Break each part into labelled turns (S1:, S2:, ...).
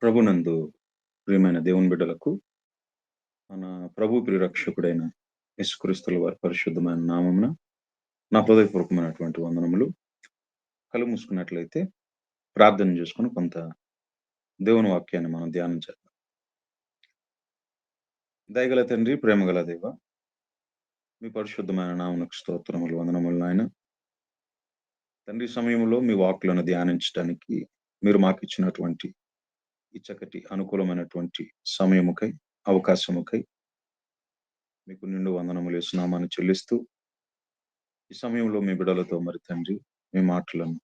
S1: ప్రభునందు ప్రియమైన దేవుని బిడ్డలకు మన ప్రభు ప్రియరక్షకుడైన యేసుక్రీస్తుల వారి పరిశుద్ధమైన నామమున నా హృదయపూర్వకమైనటువంటి వందనములు. కళ్ళు మూసుకున్నట్లయితే ప్రార్థన చేసుకుని కొంత దేవుని వాక్యాన్ని మనం ధ్యానం చేద్దాం. దయగల తండ్రి, ప్రేమగల దేవ, మీ పరిశుద్ధమైన నామమునకు స్తోత్రములు, వందనములు నాయన. తండ్రి, సమయంలో మీ వాక్కులను ధ్యానించడానికి మీరు మాకు ఇచ్చినటువంటి ఈ చక్కటి అనుకూలమైనటువంటి సమయముకై, అవకాశముకై మీకు నిండు వందనములు యేసునామాన్ని చెల్లిస్తూ ఈ సమయంలో మీ బిడ్డలతో మరి తండ్రి మీ మాటలను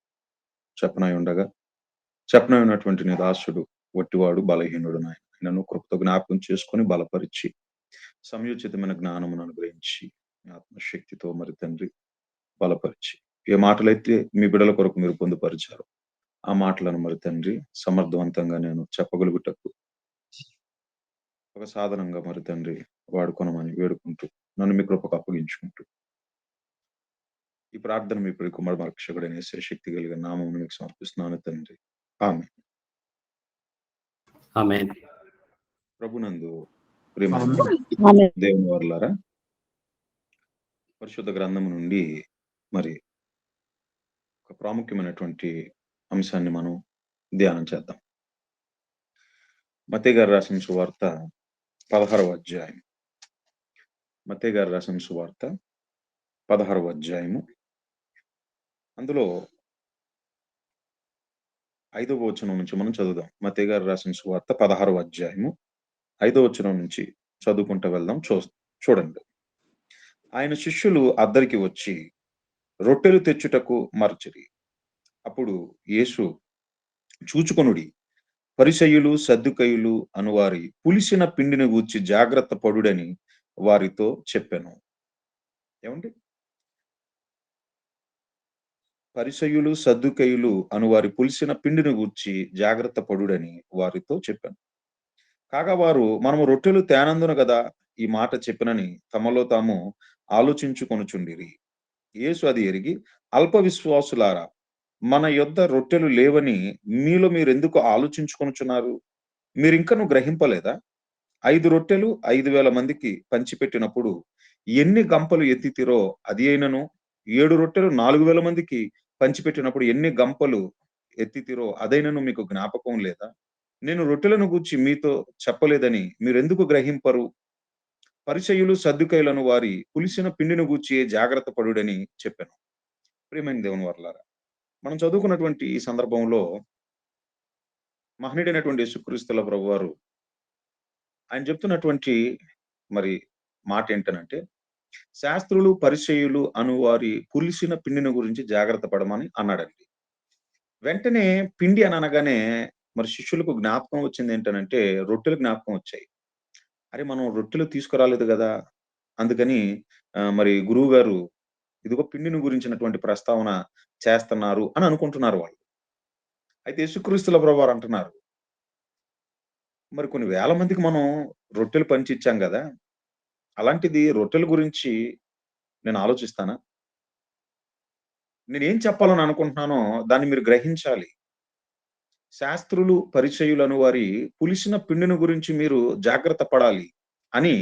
S1: చెప్పనై ఉన్నటువంటి నీ దాసుడు వట్టివాడు, బలహీనుడు నాయన. నన్ను కృపతో జ్ఞాపకం చేసుకొని బలపరిచి సమయోచితమైన జ్ఞానమును అనుగ్రహించి మీ ఆత్మశక్తితో మరి తండ్రి బలపరిచి ఏ మాటలైతే మీ బిడ్డల కొరకు మీరు పొందుపరిచారో ఆ మాటలను మరి తండ్రి సమర్థవంతంగా నేను చెప్పగలుగుటకు ఒక సాధనంగా మరి తండ్రి వాడుకొనమని వేడుకుంటూ నన్ను మీ కృపకు అప్పగించుకుంటూ ఈ ప్రార్థన మీ ప్రియ కుమార రక్షకుడైన యేసు శక్తి కలిగిన నామమును మీకు సమర్పిస్తున్నాను తండ్రి. ఆమేన్.
S2: ఆమేన్.
S1: ప్రభునందు ప్రియమైన
S3: ఆమేన్.
S1: దేవుని వారలారా, పరిశుద్ధ గ్రంథము నుండి మరి ఒక ప్రాముఖ్యమైనటువంటి అంశాన్ని మనం ధ్యానం చేద్దాం. మత్తయి గారు రాసిన సువార్త 16వ అధ్యాయం. మత్తయి గారు రాసిన సువార్త 16వ అధ్యాయము. అందులో 5వ వచనం నుంచి మనం చదువుదాం. మత్తయి గారు రాసిన సువార్త 16వ అధ్యాయము 5వ వచనం నుంచి చదువుకుంటూ వెళ్దాం. చూడండి. ఆయన శిష్యులు అద్దరికి వచ్చి రొట్టెలు తెచ్చుటకు మరచిరి. అప్పుడు యేసు చూచుకొనుడి, పరిసయ్యులు సద్దుకయ్యులు అనువారి పులిసిన పిండిని గూర్చి జాగ్రత్త పడుడని వారితో చెప్పెను. ఏమండి? పరిసయ్యులు సద్దుకయ్యులు అనువారి పులిసిన పిండిని గూర్చి జాగ్రత్త పడుడని వారితో చెప్పాను. కాగా వారు మనము రొట్టెలు తేనందున కదా ఈ మాట చెప్పినని తమలో తాము ఆలోచించుకొనుచుండిరి. యేసు అది ఎరిగి, అల్ప విశ్వాసులారా, మన యొద్ద రొట్టెలు లేవని మీలో మీరెందుకు ఆలోచించుకొనుచున్నారు? మీరింకను గ్రహింపలేదా? 5 రొట్టెలు 5,000 మందికి పంచిపెట్టినప్పుడు ఎన్ని గంపలు ఎత్తితిరో అది అయినను, 7 రొట్టెలు 4,000 మందికి పంచిపెట్టినప్పుడు ఎన్ని గంపలు ఎత్తితిరో అదైనను మీకు జ్ఞాపకం లేదా? నేను రొట్టెలను గూర్చి మీతో చెప్పలేదని మీరెందుకు గ్రహింపరు? పరిసయ్యులు సద్దుకయ్యులను వారి పులిసిన పిండిని గూర్చి జాగ్రత్త పడుడని చెప్పాను. ప్రియమైన దేవుని వారలారా, మనం చదువుకున్నటువంటి ఈ సందర్భంలో మహనీయుడైనటువంటి యేసుక్రీస్తుల ప్రభువారు ఆయన చెప్తున్నటువంటి మరి మాట ఏంటనంటే, శాస్త్రులు పరిసయ్యులు అను వారి పులిసిన పిండిని గురించి జాగ్రత్త పడమని అన్నాడండి. వెంటనే పిండి అని అనగానే మరి శిష్యులకు జ్ఞాపకం వచ్చింది ఏంటనంటే, రొట్టెలు జ్ఞాపకం వచ్చాయి. అరే, మనం రొట్టెలు తీసుకురాలేదు కదా, అందుకని మరి గురువు గారు ఇదిగో పిండిని గురించినటువంటి ప్రస్తావన చేస్తున్నారు అని అనుకుంటున్నారు వాళ్ళు. అయితే యేసుక్రీస్తుల ప్రభువారు అంటున్నారు, మరి కొన్ని వేల మందికి మనం రొట్టెలు పంచి ఇచ్చాం కదా, అలాంటిది రొట్టెల గురించి నేను ఆలోచిస్తానా? నేనేం చెప్పాలని అనుకుంటున్నానో దాన్ని మీరు గ్రహించాలి. శాస్త్రులు పరిచయులను వారి పులిసిన పిండిని గురించి మీరు జాగ్రత్త పడాలి అని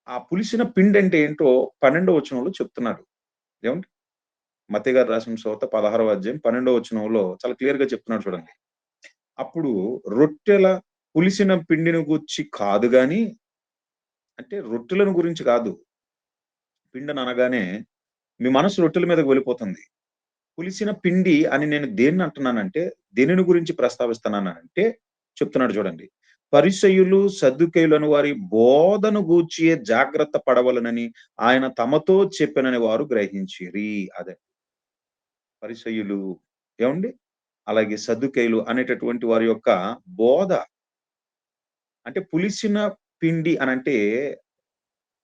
S1: ఆ పులిసిన పిండి అంటే ఏంటో 12వ వచనంలో చెప్తున్నాడు. ఏమండి? మత్తయి గారు రాసిన సువార్త 16వ అధ్యాయం 12వ వచనంలో చాలా క్లియర్ గా చెప్తున్నాడు చూడండి. అప్పుడు రొట్టెల పులిసిన పిండిని గూర్చి కాదు గాని, అంటే రొట్టెలను గురించి కాదు. పిండిని అనగానే మీ మనసు రొట్టెల మీదకి వెళ్ళిపోతుంది. పులిసిన పిండి అని నేను దేన్ని అంటున్నానంటే, దేనిని గురించి ప్రస్తావిస్తున్నానంటే చెప్తున్నాడు చూడండి. పరిసయ్యులు సద్దుకయ్యులను వారి బోధను గూర్చియే జాగ్రత్త పడవలనని ఆయన తమతో చెప్పెనని వారు గ్రహించిరి. అదే పరిసయ్యులు, ఏమండి, అలాగే సద్దుకయ్యులు అనేటటువంటి వారి యొక్క బోధ. అంటే పులిసిన పిండి అనంటే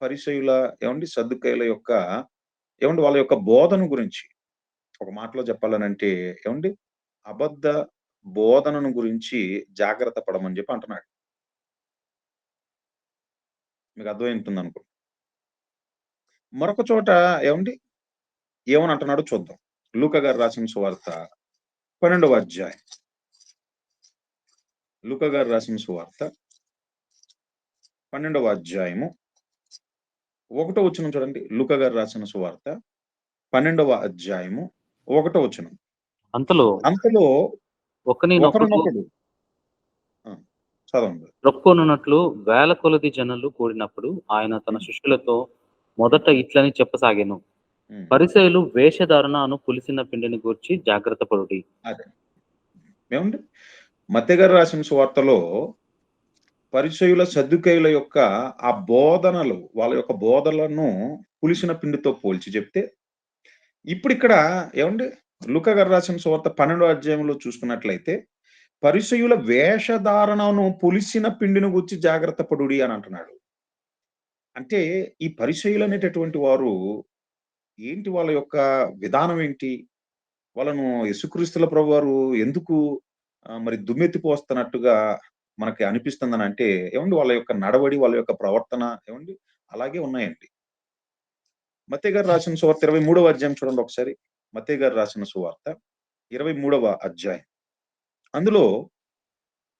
S1: పరిసయ్యుల, ఏమండి, సద్దుకయ్యుల యొక్క, ఏమండి, వాళ్ళ యొక్క బోధన గురించి ఒక మాటలో చెప్పాలనంటే, ఏమండి, అబద్ధ బోధనను గురించి జాగ్రత్త పడమని చెప్పి అంటున్నాడు. మీకు అర్థమవుతుంది అనుకో. మరొక చోట ఏమండి ఏమని అంటున్నాడో చూద్దాం. లూకా గారు రాసిన సువార్త 12వ అధ్యాయం లూకా గారు రాసిన సువార్త 12వ అధ్యాయము 1 వచనం చూడండి. లూకా గారు రాసిన సువార్త 12వ అధ్యాయము 1 వచనం.
S2: అంతలో
S1: అంతలో
S2: ఒకనినొకడు
S1: ఒకరినొకడు చదవండి.
S2: రొప్పుకొనున్నట్లు వేల కొలది జనులు కూడినప్పుడు ఆయన తన శిష్యులతో మొదట ఇట్లని చెప్పసాగెను. పరిసయులు వేషధారణ అను పులిసిన పిండిని గూర్చి జాగ్రత్త పడుడి.
S1: అదే ఏమండి మత్తయి గారు రాసిన సువార్తలో పరిసయుల సద్దుకయుల యొక్క ఆ బోధనలు వాళ్ళ యొక్క బోధనలను పులిసిన పిండితో పోల్చి చెప్తే ఇప్పుడు ఇక్కడ ఏమండి లూకా గారు రాసిన సువార్త 12వ అధ్యాయంలో చూసుకున్నట్లయితే పరిసయుల వేషధారణను పులిసిన పిండిని గురించి జాగ్రత్త పడుడి అని అంటున్నాడు. అంటే ఈ పరిసయులు అనేటటువంటి వారు ఏంటి, వాళ్ళ యొక్క విధానం ఏంటి, వాళ్ళను యేసుక్రీస్తుల ప్రభువారు ఎందుకు మరి దుమ్మెత్తిపోస్తున్నట్టుగా మనకి అనిపిస్తుందని అంటే ఏమండి వాళ్ళ యొక్క నడవడి, వాళ్ళ యొక్క ప్రవర్తన ఏమండి అలాగే ఉన్నాయండి. మత్తయి గారు రాసిన సువార్త 23వ అధ్యాయం చూడండి ఒకసారి. మత్తయి గారు రాసిన సువార్త 23వ అధ్యాయం అందులో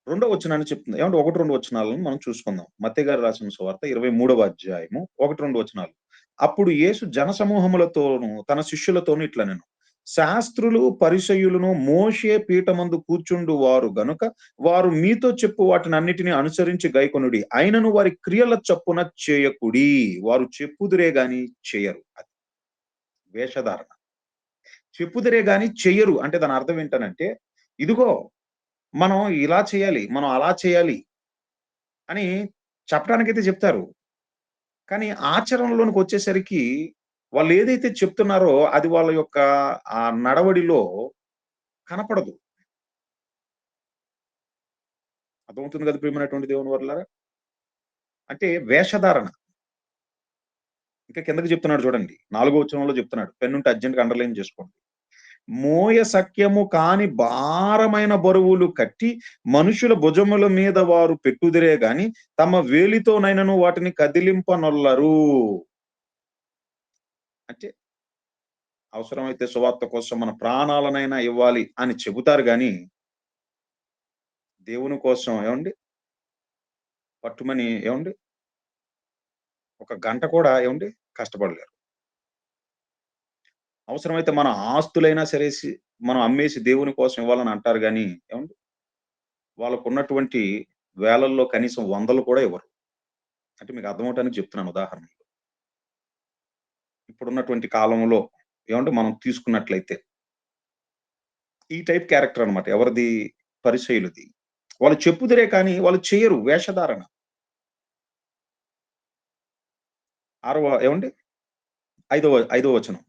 S1: 2వ వచనాన్ని చెప్తుంది. ఏమంటే 1, 2 వచనాలను మనం చూసుకుందాం. మత్తయి గారు రాసిన సువార్త 23వ అధ్యాయము 1, 2 వచనాలు. అప్పుడు యేసు జనసమూహములతోను తన శిష్యులతోను ఇట్లనెను. శాస్త్రులు పరిసయ్యులను మోషే పీఠమందు కూర్చుండు వారు గనుక వారు మీతో చెప్పు వాటినన్నిటిని అనుసరించి గైకొనుడి. అయినను వారి క్రియల చప్పున చేయకుడి. వారు చెప్పుదురే గాని చేయరు. అది వేషధారణ. చెప్పుదురే గాని చెయ్యరు అంటే దాని అర్థం ఏంటనంటే ఇదిగో మనం ఇలా చేయాలి, మనం అలా చేయాలి అని చెప్పడానికైతే చెప్తారు. కానీ ఆచరణలోనికి వచ్చేసరికి వాళ్ళు ఏదైతే చెప్తున్నారో అది వాళ్ళ యొక్క ఆ నడవడిలో కనపడదు. అర్థమవుతుంది కదా ప్రియమైనటువంటి దేవుని వర్లారా? అంటే వేషధారణ. ఇంకా కిందకి చెప్తున్నాడు చూడండి. 4వ వచనంలో చెప్తున్నాడు. పెన్నుంటే అర్జెంట్‌గా అండర్‌లైన్ చేసుకోండి. మోయ సఖ్యము కాని భారమైన బరువులు కట్టి మనుషుల భుజముల మీద వారు పెట్టుదురే గాని తమ వేలితోనైనను వాటిని కదిలింపనొల్లరు. అంటే అవసరమైతే సువార్త కోసం మన ప్రాణాలనైనా ఇవ్వాలి అని చెబుతారు గాని దేవుని కోసం ఏమండి పట్టుమని ఏమండి ఒక గంట కూడా ఏమండి కష్టపడలేరు. అవసరమైతే మన ఆస్తులైనా సరేసి మనం అమ్మేసి దేవుని కోసం ఇవ్వాలని అంటారు గాని ఏమండి వాళ్ళకున్నటువంటి వేలల్లో కనీసం వందలు కూడా ఇవ్వరు. అంటే మీకు అర్థమవటానికి చెప్తున్నాను ఉదాహరణలు. ఇప్పుడున్నటువంటి కాలంలో ఏమంటే మనం తీసుకున్నట్లయితే ఈ టైప్ క్యారెక్టర్ అన్నమాట. ఎవరిది? పరిసయులది. వాళ్ళు చెప్పుదురే కానీ వాళ్ళు చెయ్యరు వేషధారణ. ఏమండి ఐదో వచనం.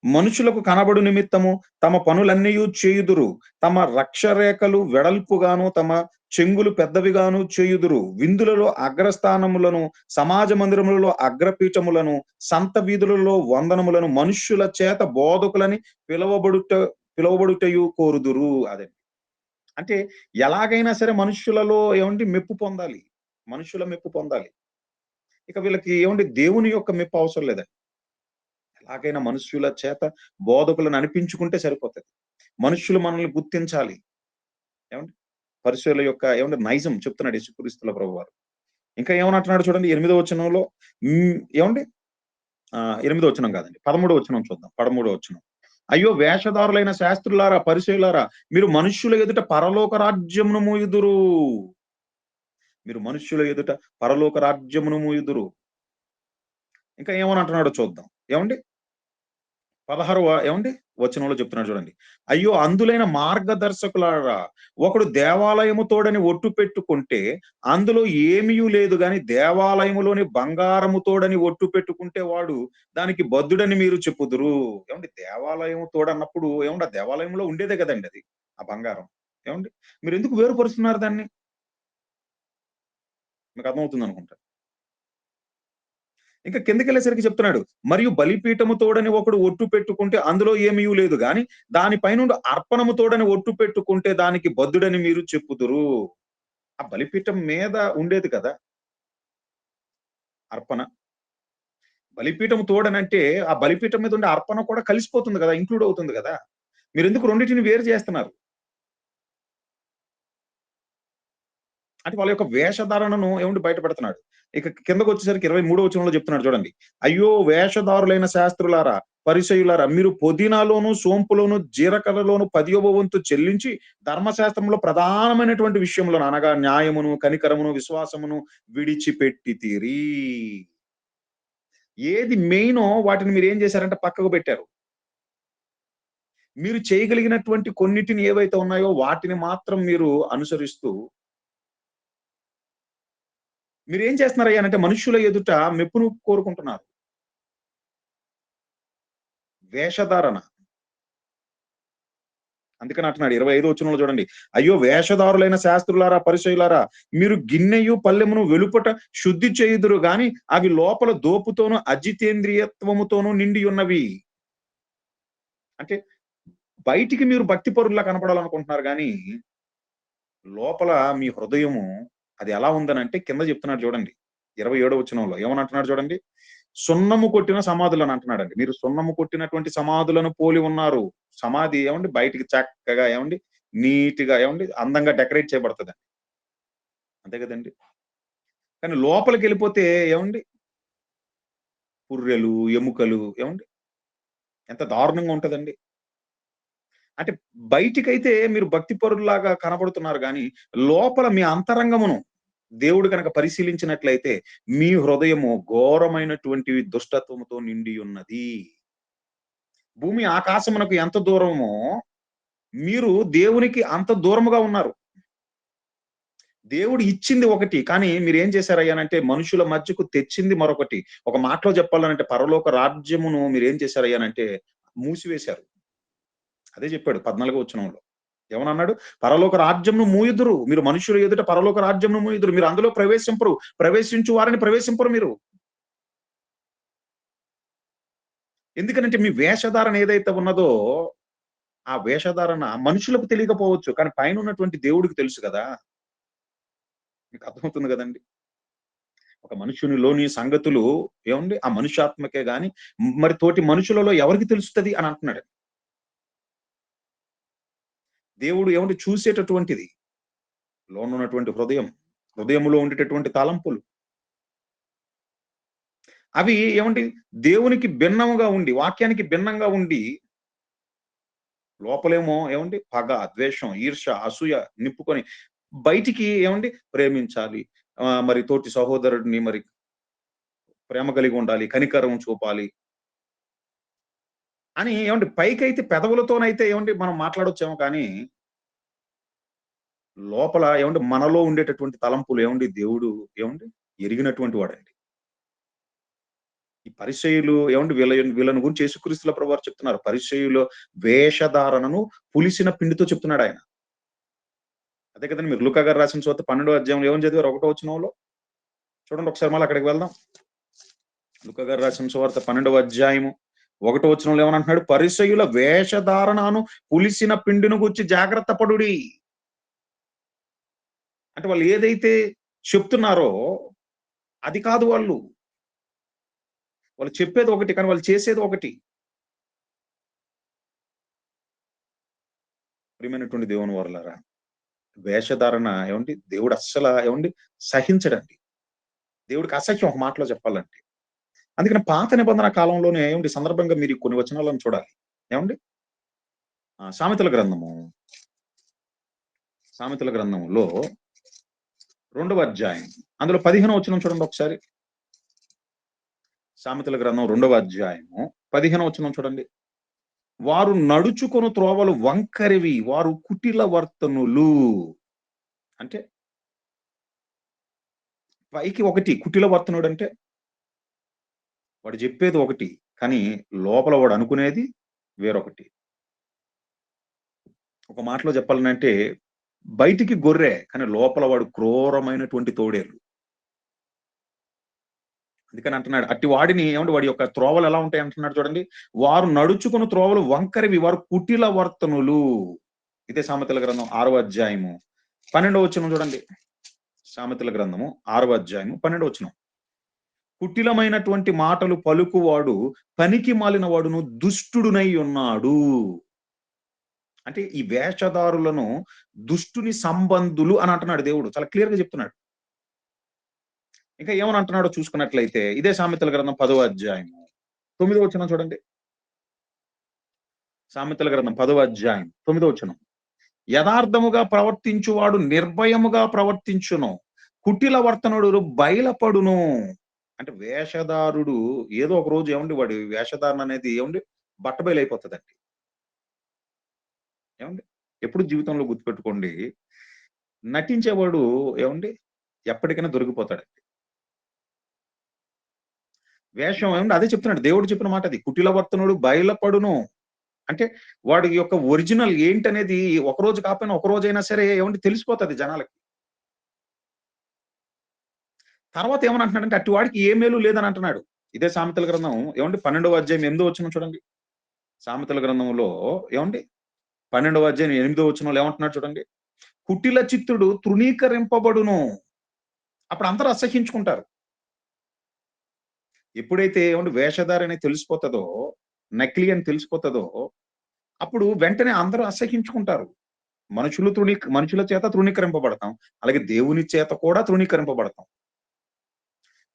S1: మనుషులకు కనబడు నిమిత్తము తమ పనులన్నీయు చేయుదురు. తమ రక్షరేఖలు వెడల్పుగాను తమ చెంగులు పెద్దవిగాను చేయుదురు. విందులలో అగ్రస్థానములను, సమాజ మందిరములలో అగ్రపీఠములను, సంత వీధులలో వందనములను మనుష్యుల చేత బోధకులని పిలువబడుటయు కోరుదురు. అదే అంటే ఎలాగైనా సరే మనుష్యులలో ఏమండి మెప్పు పొందాలి. మనుషుల మెప్పు పొందాలి. ఇక వీళ్ళకి ఏమండి దేవుని యొక్క మెప్పు అవసరం లేదండి. ఎలాగైనా మనుష్యుల చేత బోధకులను అనిపించుకుంటే సరిపోతది. మనుష్యులు మనల్ని గుర్తించాలి. ఏమండి? పరిసయుల యొక్క ఏమంటే నైజం చెప్తున్నాడు యేసుక్రీస్తుల ప్రభువారు. ఇంకా ఏమనంటున్నాడు చూడండి 8వ వచనంలో ఏమండి 8వ వచనం కాదండి. 13వ వచనం చూద్దాం. 13వ వచనం. అయ్యో వేషధారులైన శాస్త్రులారా, పరిసయులారా, మీరు మనుష్యుల ఎదుట పరలోక రాజ్యమును మూయుదురు. మీరు మనుష్యుల ఎదుట పరలోక రాజ్యమును మూయుదురు. ఇంకా ఏమని అంటున్నాడో చూద్దాం. ఏమండి 16వ ఏమండి వచనంలో చెప్తున్నాడు చూడండి. అయ్యో అందులైన మార్గదర్శకులారా, ఒకడు దేవాలయము తోడని ఒట్టు పెట్టుకుంటే అందులో ఏమీయూ లేదు గాని దేవాలయములోని బంగారము తోడని ఒట్టు పెట్టుకుంటే వాడు దానికి బద్ధుడని మీరు చెప్పుదురు. ఏమండి దేవాలయము తోడన్నప్పుడు ఏమండి ఆ దేవాలయంలో ఉండేదే కదండి అది ఆ బంగారం. ఏమండి మీరు ఎందుకు వేరుపరుస్తున్నారు దాన్ని? మీకు అర్థమవుతుంది అనుకుంటా. ఇంకా కిందకెళ్ళేసరికి చెప్తున్నాడు. మరియు బలిపీఠము తోడని ఒకడు ఒట్టు పెట్టుకుంటే అందులో ఏమీయూ లేదు గాని దాని పైనుండి అర్పణము తోడని ఒట్టు పెట్టుకుంటే దానికి బద్ధుడని మీరు చెప్పుదురు. ఆ బలిపీఠం మీద ఉండేది కదా అర్పణ. బలిపీఠం తోడనంటే ఆ బలిపీఠం మీద ఉండే అర్పణ కూడా కలిసిపోతుంది కదా! ఇంక్లూడ్ అవుతుంది కదా! మీరెందుకు రెండిటిని వేరు చేస్తున్నారు? అంటే వాళ్ళ యొక్క వేషధారణను ఏమంటే బయట పెడుతున్నాడు. ఇక కిందకు వచ్చేసరికి 23వ వచనంలో చెప్తున్నాడు చూడండి. అయ్యో వేషధారులైన శాస్త్రులారా, పరిసయ్యులారా, మీరు పుదీనాలోను, సోంపులోను, జీలకర్రలోను 10వ వంతు చెల్లించి ధర్మశాస్త్రంలో ప్రధానమైనటువంటి విషయములను అనగా న్యాయమును, కనికరమును, విశ్వాసమును విడిచిపెట్టితిరి. ఏది మెయినో వాటిని మీరేం చేశారంటే పక్కకు పెట్టారు. మీరు చేయగలిగినటువంటి కొన్నిటిని ఏవైతే ఉన్నాయో వాటిని మాత్రం మీరు అనుసరిస్తూ మీరేం చేస్తున్నారయ్యా అంటే మనుష్యుల ఎదుట మెప్పును కోరుకుంటున్నారు. వేషధారణ. అందుకని అంటున్నాడు 25వ వచనంలో చూడండి. అయ్యో వేషధారులైన శాస్త్రులారా, పరిసయ్యులారా, మీరు గిన్నెయు పల్లెమును వెలుపట శుద్ధి చేయుదురు గాని అవి లోపల దోపుతోనూ అజితేంద్రియత్వముతోనూ నిండి ఉన్నవి. అంటే బయటికి మీరు భక్తి పరుల్లా కనపడాలనుకుంటున్నారు గానీ లోపల మీ హృదయము అది ఎలా ఉందనంటే కింద చెప్తున్నాడు చూడండి. 27వ వచనంలో ఏమని అంటున్నాడు చూడండి. సున్నము కొట్టిన సమాధులని అంటున్నాడండి. మీరు సున్నము కొట్టినటువంటి సమాధులను పోలి ఉన్నారు. సమాధి ఏమండి బయటికి చక్కగా ఏమండి నీట్‌గా ఏమండి అందంగా డెకరేట్ చేయబడతదండి. అంతే కదండీ! కానీ లోపలికెళ్ళిపోతే ఏమండి పుర్రెలు, ఎముకలు ఏమండి ఎంత దారుణంగా ఉంటదండి. అంటే బయటికైతే మీరు భక్తి పరుల్లాగా కనపడుతున్నారు గానీ, లోపల మీ అంతరంగమును దేవుడు గనక పరిశీలించినట్లయితే, మీ హృదయము ఘోరమైనటువంటి దుష్టత్వముతో నిండి ఉన్నది. భూమి ఆకాశమునకు ఎంత దూరమో, మీరు దేవునికి అంత దూరముగా ఉన్నారు. దేవుడు ఇచ్చింది ఒకటి, కానీ మీరేం చేశారయ్యానంటే, మనుషుల మధ్యకు తెచ్చింది మరొకటి. ఒక మాటలో చెప్పాలనంటే, పరలోక రాజ్యమును మీరేం చేశారయ్యానంటే, మూసివేశారు. అదే చెప్పాడు 14వ వచనంలో. ఏమనన్నాడు? పరలోక రాజ్యంను మూయుదురు. మీరు మనుషుల ఎదుట పరలోక రాజ్యంను మూయుదురు. మీరు అందులో ప్రవేశింపరు. ప్రవేశించు వారిని ప్రవేశింపరు మీరు. ఎందుకనంటే మీ వేషధారణ ఏదైతే ఉన్నదో, ఆ వేషధారణ మనుషులకు తెలియకపోవచ్చు. కానీ పైనున్నటువంటి దేవుడికి తెలుసు గదా! మీకు అర్థమవుతుంది గదండీ! ఒక మనుషునిలోని సంగతులు ఏవండీ ఆ మనుష్యాత్మకే గాని, మరి తోటి మనుషులలో ఎవరికి తెలుస్తది అని అంటున్నాడు. దేవుడు ఏవండీ చూసేటటువంటిది. లోనున్నటువంటి హృదయం. హృదయములో ఉండేటటువంటి తలంపులు. అవి ఏమండి దేవునికి భిన్నముగా ఉండి, వాక్యానికి భిన్నంగా ఉండి, లోపలేమో ఏమండి పగ, ద్వేషం, ఈర్ష్య, అసూయ నింపుకొని, బయటికి ఏమండి ప్రేమించాలి. మరి తోటి సహోదరుడిని మరి ప్రేమ కలిగి ఉండాలి, కనికరం చూపాలి అని ఏమండి పైకైతే పెదవులతోనైతే ఏమండి మనం మాట్లాడొచ్చేమో కానీ, లోపల ఏమండి మనలో ఉండేటటువంటి తలంపులు ఏమండి దేవుడు ఏమండి ఎరిగినటువంటి వాడండి. ఈ పరిసయ్యులు ఏమండి వీళ్ళని గురించి యేసుక్రీస్తుల ప్రభువారు చెప్తున్నారు. పరిసయ్యుల వేషధారణను పులిసిన పిండితో చెప్తున్నాడాయన. అదే కదండీ మీరు లూకా గారు రాసిన సువార్త 12వ అధ్యాయంలో ఏమని చదివారు? 1వ వచనంలో. చూడండి ఒకసారి మళ్ళీ అక్కడికి వెళ్దాం. లూకా గారు రాసిన సువార్త 12వ అధ్యాయము 1వ వచనంలో ఏమనంటున్నాడు? పరిసయ్యుల వేషధారణను పులిసిన పిండిని గూర్చి జాగ్రత్త పడుడి. అంటే వాళ్ళు ఏదైతే చెప్తున్నారో అది కాదు వాళ్ళు. వాళ్ళు చెప్పేది ఒకటి, కానీ వాళ్ళు చేసేది ఒకటి. ప్రియమైనటువంటి దేవుని వారలారా, వేషధారణ ఏవండి దేవుడు అస్సల ఏవండి సహించడండి. దేవుడికి అసహ్యం ఒక మాటలో చెప్పాలంటే. అందుకని పాత నిబంధన కాలంలోనే ఏవండి సందర్భంగా మీరు కొన్ని వచనాలను చూడాలి. ఏవండి? సామెతల గ్రంథము. సామెతల గ్రంథంలో 2వ అధ్యాయం. అందులో 15వ వచనం చూడండి ఒకసారి. సామెతల గ్రంథం 2వ అధ్యాయము 15వ వచనం చూడండి. వారు నడుచుకొను త్రోవలు వంకరివి, వారు కుటిల వర్తనులు. అంటే పైకి ఒకటి కుటిల వర్తనుడంటే వాడు చెప్పేది ఒకటి, కానీ లోపల వాడు అనుకునేది వేరొకటి. ఒక మాటలో చెప్పాలనంటే బయటికి గొర్రె, కానీ లోపల వాడు క్రూరమైనటువంటి తోడేలు. అందుకని అంటున్నాడు అట్టి వాడిని ఏమంటే వాడి యొక్క త్రోవలు ఎలా ఉంటాయి అంటున్నాడు చూడండి. వారు నడుచుకున్న త్రోవలు వంకరివి, వారు కుటిల వర్తనులు. ఇదే సామెతల గ్రంథం 6వ అధ్యాయము 12వ వచనం చూడండి. సామెతల గ్రంథము 6వ అధ్యాయము 12వ వచనం. కుటిలమైనటువంటి మాటలు పలుకువాడు పనికి మాలిన వాడును దుష్టుడునై ఉన్నాడు. అంటే ఈ వేషధారులను దుష్టుని సంబంధులు అని అంటున్నాడు దేవుడు. చాలా క్లియర్ గా చెప్తున్నాడు. ఇంకా ఏమని అంటున్నాడో చూసుకున్నట్లయితే ఇదే సామెతల గ్రంథం 10వ అధ్యాయం 9వ వచనం చూడండి. సామెతల గ్రంథం 10వ అధ్యాయం 9వ వచనం. యథార్థముగా ప్రవర్తించువాడు నిర్భయముగా ప్రవర్తించును, కుటిల వర్తనుడు బయలపడును. అంటే వేషధారుడు ఏదో ఒక రోజు ఏమండి వాడి వేషధారణ అనేది ఏమండి బట్టబయలైపోతుందండి. ఏమండి ఎప్పుడు జీవితంలో గుర్తుపెట్టుకోండి, నటించేవాడు ఏమండి ఎప్పటికైనా దొరికిపోతాడండి. వేషం ఏమండి అదే చెప్తున్నాడు దేవుడు చెప్పిన మాట అది. కుటిల వర్తనుడు బయలపడును. అంటే వాడి యొక్క ఒరిజినల్ ఏంటనేది ఒక రోజు కాకపోయినా ఒక రోజైనా సరే ఏమండి తెలిసిపోతది జనాలకి. తర్వాత ఏమని అంటున్నాడంటే అట్టి వాడికి ఏ మేలు లేదని అంటున్నాడు. ఇదే సామెతల గ్రంథం ఏమండి 12వ అధ్యాయం 8దో వచనం చూడండి. సామెతల గ్రంథంలో ఏమండి 12వ అధ్యాయం 8దో వచనంలో ఏమంటున్నాడు చూడండి. కుటిల చిత్తుడు తృణీకరింపబడును. అప్పుడు అందరూ అసహ్యించుకుంటారు. ఎప్పుడైతే ఏమండి వేషధారి అని తెలిసిపోతదో, నకిలీ అని తెలిసిపోతదో, అప్పుడు వెంటనే అందరూ అసహ్యించుకుంటారు. మనుషుల చేత తృణీకరింపబడతాం. అలాగే దేవుని చేత కూడా తృణీకరింపబడతాం.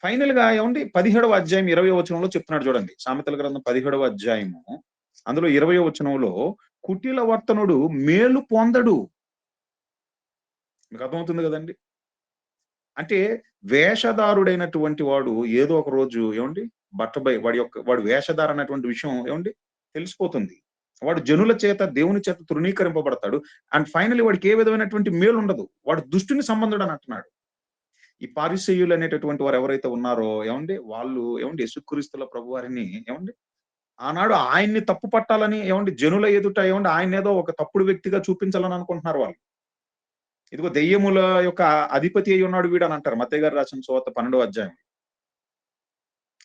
S1: ఫైనల్ గా ఏమండి 17వ అధ్యాయం 20వ వచనంలో చెప్తున్నాడు చూడండి. సామెతల గ్రంథం 17వ అధ్యాయము అందులో 20వ వచనంలో కుటిల వర్తనుడు మేలు పొందడు. మీకు అర్థమవుతుంది కదండి. అంటే వేషధారుడైనటువంటి వాడు ఏదో ఒక రోజు ఏమండి వాడి వేషధార అన్నటువంటి విషయం ఏమండి తెలిసిపోతుంది. వాడు జనుల చేత దేవుని చేత తృణీకరింపబడతాడు. అండ్ ఫైనల్లీ వాడికి ఏ విధమైనటువంటి మేలు ఉండదు. వాడు దుష్టుని సంబంధుడు అని అంటున్నాడు. ఈ పరిసయ్యులు అనేటటువంటి వారు ఎవరైతే ఉన్నారో ఏమండి వాళ్ళు ఏమండి యేసుక్రీస్తుల ప్రభువారిని ఏమండి ఆనాడు ఆయన్ని తప్పు పట్టాలని ఏమండి జనుల ఎదుట ఏమండి ఆయన ఏదో ఒక తప్పుడు వ్యక్తిగా చూపించాలని అనుకుంటున్నారు వాళ్ళు. ఇదిగో దెయ్యముల యొక్క అధిపతి అయి ఉన్నాడు వీడు అని అంటారు మత్తయి గారు రాసిన సువార్త 12వ అధ్యాయం.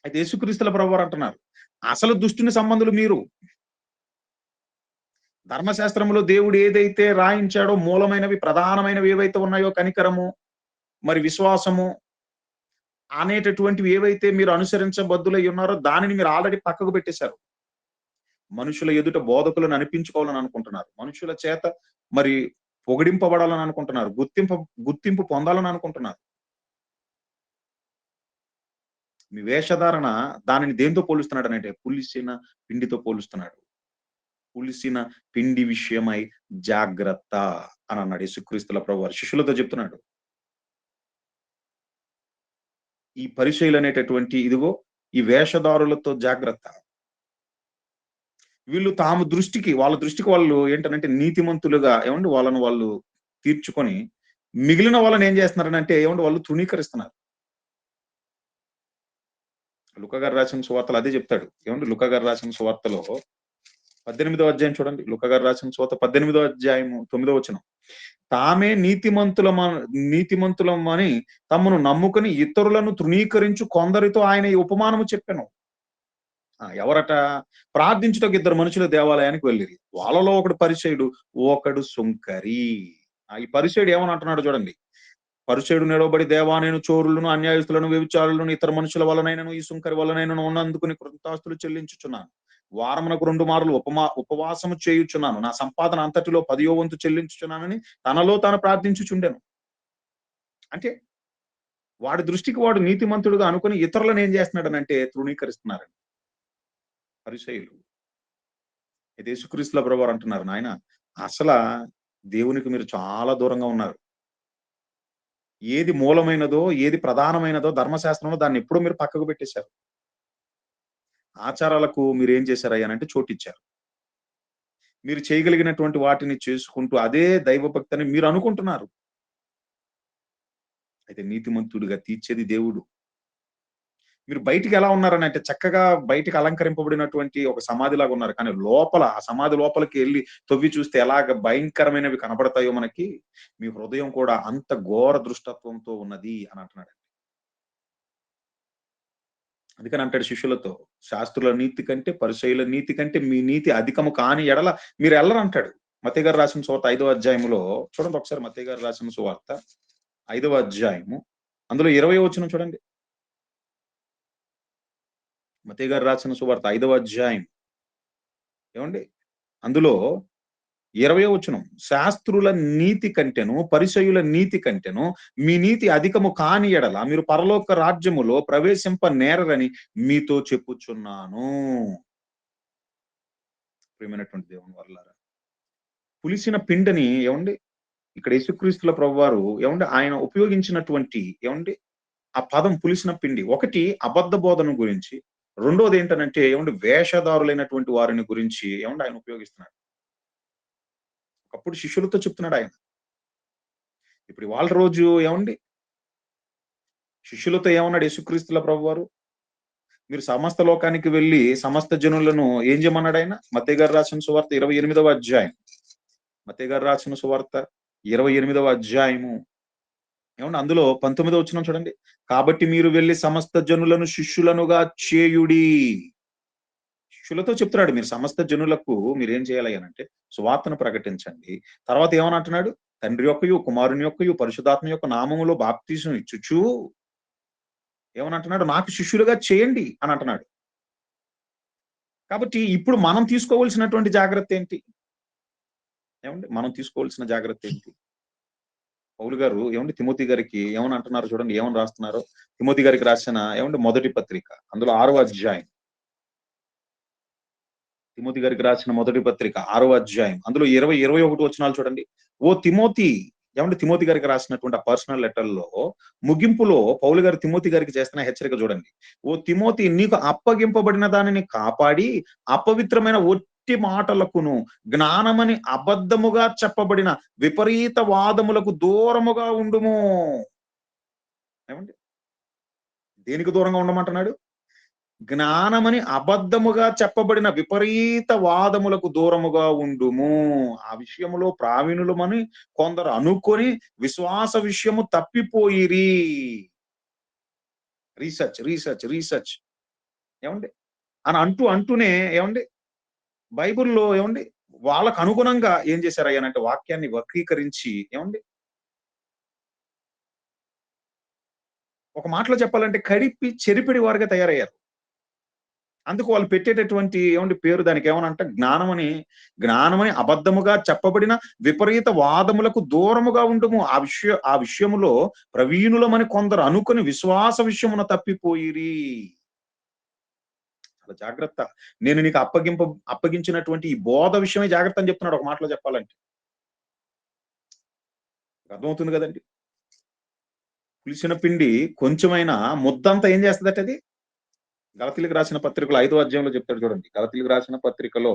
S1: అయితే యేసుక్రీస్తుల ప్రభువారు అంటున్నారు అసలు దుష్టుని సంబంధులు మీరు. ధర్మశాస్త్రంలో దేవుడు ఏదైతే రాయించాడో మూలమైనవి ప్రధానమైనవి ఏవైతే ఉన్నాయో కనికరము, మరి విశ్వాసము అనేటటువంటివి ఏవైతే మీరు అనుసరించబద్దులై ఉన్నారో దానిని మీరు ఆల్రెడీ పక్కకు పెట్టేశారు. మనుషుల ఎదుట బోధకులను అనిపించుకోవాలని అనుకుంటున్నారు. మనుషుల చేత మరి పొగిడింపబడాలని అనుకుంటున్నారు. గుర్తింపు పొందాలని అనుకుంటున్నారు. మీ వేషధారణ దానిని దేనితో పోలుస్తున్నాడనంటే పులిసిన పిండితో పోలుస్తున్నాడు. పులిసిన పిండి విషయమై జాగ్రత్త అని అన్నాడు యేసుక్రీస్తుల ప్రభువారు శిష్యులతో చెప్తున్నాడు. ఈ పరిచయులు అనేటటువంటి ఇదిగో ఈ వేషధారులతో జాగ్రత్త. వీళ్ళు వాళ్ళ దృష్టికి వాళ్ళు ఏంటనంటే నీతిమంతులుగా ఏమండి వాళ్ళని వాళ్ళు తీర్చుకొని మిగిలిన వాళ్ళని ఏం చేస్తున్నారనంటే ఏమండి వాళ్ళు తృణీకరిస్తున్నారు. లుకా గారు రాసిన సువార్తలో అదే చెప్తాడు. ఏమండి లుకా గారు రాసిన సువార్తలో 18వ అధ్యాయం చూడండి. లుకా గారు రాసిన సువార్త 18వ అధ్యాయము 9వ వచనం. తామే నీతిమంతులమని తమను నమ్ముకుని ఇతరులను తృణీకరించు కొందరితో ఆయన ఈ ఉపమానము చెప్పెను. ఎవరట? ప్రార్థించుటకు ఇద్దరు మనుషులు దేవాలయానికి వెళ్ళిరి. వాళ్ళలో ఒకడు పరిసయుడు, ఒకడు సుంకరి. ఈ పరిసయుడు ఏమని అంటున్నాడు చూడండి. పరిసయుడు నిలవబడి దేవా నేను చోరులను, అన్యాయస్తులను, వ్యభిచారులను, ఇతర మనుషుల వలనైనను ఈ సుంకరి వలనైనను ఉన్నందుకు నీ కృతజ్ఞతాస్తులు చెల్లించుచున్నాను. వారమునకు 2 మార్లు ఉపవాసము చేయుచున్నాను. నా సంపాదన అంతటిలో 10వ వంతు చెల్లించుచున్నానని తనలో తాను ప్రార్థించుచుండెను. అంటే వాడి దృష్టికి వాడు నీతిమంతుడుగా అనుకుని ఇతరులను ఏం చేస్తున్నాడనంటే తృణీకరిస్తున్నారండి పరిసయ్యులు. అయితే యేసుక్రీస్తుల ప్రభువారు అంటున్నారు నాయన అసల దేవునికి మీరు చాలా దూరంగా ఉన్నారు. ఏది మూలమైనదో ఏది ప్రధానమైనదో ధర్మశాస్త్రంలో దాన్ని ఎప్పుడో మీరు పక్కకు పెట్టేశారు. ఆచారాలకు మీరు ఏం చేశారయ్యానంటే చోటిచ్చారు. మీరు చేయగలిగినటువంటి వాటిని చేసుకుంటూ అదే దైవభక్తి అని మీరు అనుకుంటున్నారు. అయితే నీతిమంతుడిగా తీర్చేది దేవుడు. మీరు బయటికి ఎలా ఉన్నారని అంటే చక్కగా బయటికి అలంకరింపబడినటువంటి ఒక సమాధిలాగా ఉన్నారు. కానీ లోపల ఆ సమాధి లోపలికి వెళ్లి తవ్వి చూస్తే ఎలాగ భయంకరమైనవి కనబడతాయో మనకి, మీ హృదయం కూడా అంత ఘోర దృష్టత్వంతో ఉన్నది అని అంటున్నాడు. అందుకని అంటాడు శిష్యులతో, శాస్త్రుల నీతి కంటే పరిసయ్యుల నీతి కంటే మీ నీతి అధికము కాని ఎడల మీరు ఎల్లరు అంటాడు. మత్తయి గారు రాసిన సువార్త 5వ అధ్యాయంలో చూడండి ఒకసారి. మత్తయి గారు రాసిన సువార్త 5వ అధ్యాయము అందులో 20వ వచనం చూడండి. మత్తయి గారు రాసిన సువార్త 5వ అధ్యాయం ఏమండి అందులో 20వ వచనం, శాస్త్రుల నీతి కంటెను పరిసయ్యుల నీతి కంటెను మీ నీతి అధికము కాని ఎడల మీరు పరలోక రాజ్యములో ప్రవేశింప నేరరని మీతో చెప్పుచున్నాను. ప్రియమైనటువంటి దేవుని వల్లారా, పులిసిన పిండిని ఏమండి ఇక్కడ యేసుక్రీస్తుల ప్రభువారు ఏమండి ఆయన ఉపయోగించినటువంటి ఏమండి ఆ పదం పులిసిన పిండి, ఒకటి అబద్ధ బోధన గురించి, రెండోది ఏంటనంటే ఏమండి వేషధారులైనటువంటి వారిని గురించి ఏమండి ఆయన ఉపయోగిస్తున్నాడు. ఒకప్పుడు శిష్యులతో చెప్తున్నాడు ఆయన. ఇప్పుడు వాళ్ళ రోజు ఏమండి శిష్యులతో ఏమన్నాడు యేసుక్రీస్తుల ప్రభువారు? మీరు సమస్త లోకానికి వెళ్లి సమస్త జనులను ఏం చేయమన్నాడు ఆయన? మత్తయి గారు రాసిన సువార్త 28వ అధ్యాయం. మత్తయి గారు రాసిన సువార్త 28వ అధ్యాయము ఏమండి అందులో 19వ వచనం చూడండి. కాబట్టి మీరు వెళ్లి సమస్త జనులను శిష్యులనుగా చేయుడి. శిష్యులతో చెప్తున్నాడు, మీరు సమస్త జనులకు మీరేం చేయాలి అనంటే సువార్తను ప్రకటించండి. తర్వాత ఏమని అంటున్నాడు? తండ్రి యొక్కయు కుమారుని యొక్కయు పరిశుద్ధాత్మ యొక్క నామములో బాప్తిసం ఇచ్చుచు ఏమని నాకు శిష్యులుగా చేయండి అని అంటున్నాడు. కాబట్టి ఇప్పుడు మనం తీసుకోవాల్సినటువంటి జాగ్రత్త ఏంటి? ఏమండి మనం తీసుకోవాల్సిన జాగ్రత్త ఏంటి? పౌలు గారు ఏమండి తిమోతి గారికి ఏమని అంటున్నారు చూడండి, ఏమని రాస్తున్నారు? తిమోతి గారికి రాసిన ఏమండి మొదటి పత్రిక అందులో 6వ అధ్యాయం. తిమోతి గారికి రాసిన మొదటి పత్రిక 6వ అధ్యాయం అందులో 21 వచనాలు చూడండి. ఓ తిమోతి, ఏమంటే తిమోతి గారికి రాసినటువంటి ఆ పర్సనల్ లెటర్లో ముగింపులో పౌలు గారు తిమోతి గారికి చేస్తున్న హెచ్చరిక చూడండి. ఓ తిమోతి, నీకు అప్పగింపబడిన దానిని కాపాడి అపవిత్రమైన ఒట్టి మాటలకును జ్ఞానమని అబద్ధముగా చెప్పబడిన విపరీత వాదములకు దూరముగా ఉండుము. ఏమండి దేనికి దూరంగా ఉండమంటున్నాడు? జ్ఞానమని అబద్ధముగా చెప్పబడిన విపరీత వాదములకు దూరముగా ఉండుము. ఆ విషయములో ప్రావీణులమని కొందరు అనుకొని విశ్వాస విషయము తప్పిపోయిరి. రీసెర్చ్ రీసెర్చ్ రీసెర్చ్ ఏమండి అని అంటూనే ఏమండి బైబిల్లో ఏమండి వాళ్ళకు అనుగుణంగా ఏం చేశారు అయ్యానంటే వాక్యాన్ని వక్రీకరించి ఏమండి ఒక మాటలో చెప్పాలంటే కడిపి చెరిపిడి వారుగా తయారయ్యారు. అందుకు వాళ్ళు పెట్టేటటువంటి ఏమండి పేరు దానికి ఏమనంటే జ్ఞానమని అబద్ధముగా చెప్పబడిన విపరీత వాదములకు దూరముగా ఉండుము. ఆ విషయములో ప్రవీణులమని కొందరు అనుకుని విశ్వాస విషయమున తప్పిపోయిరి. చాలా జాగ్రత్త. నేను నీకు అప్పగించినటువంటి ఈ బోధ విషయమే జాగ్రత్త అని చెప్తున్నాడు ఒక మాటలో చెప్పాలంటే. అర్థమవుతుంది కదండి. పులిసిన పిండి కొంచెమైనా ముద్దంతా ఏం చేస్తుందట అది? గలతీలకు రాసిన పత్రికలో 5వ అధ్యాయంలో చెప్తాడు చూడండి. గలతీలకు రాసిన పత్రికలో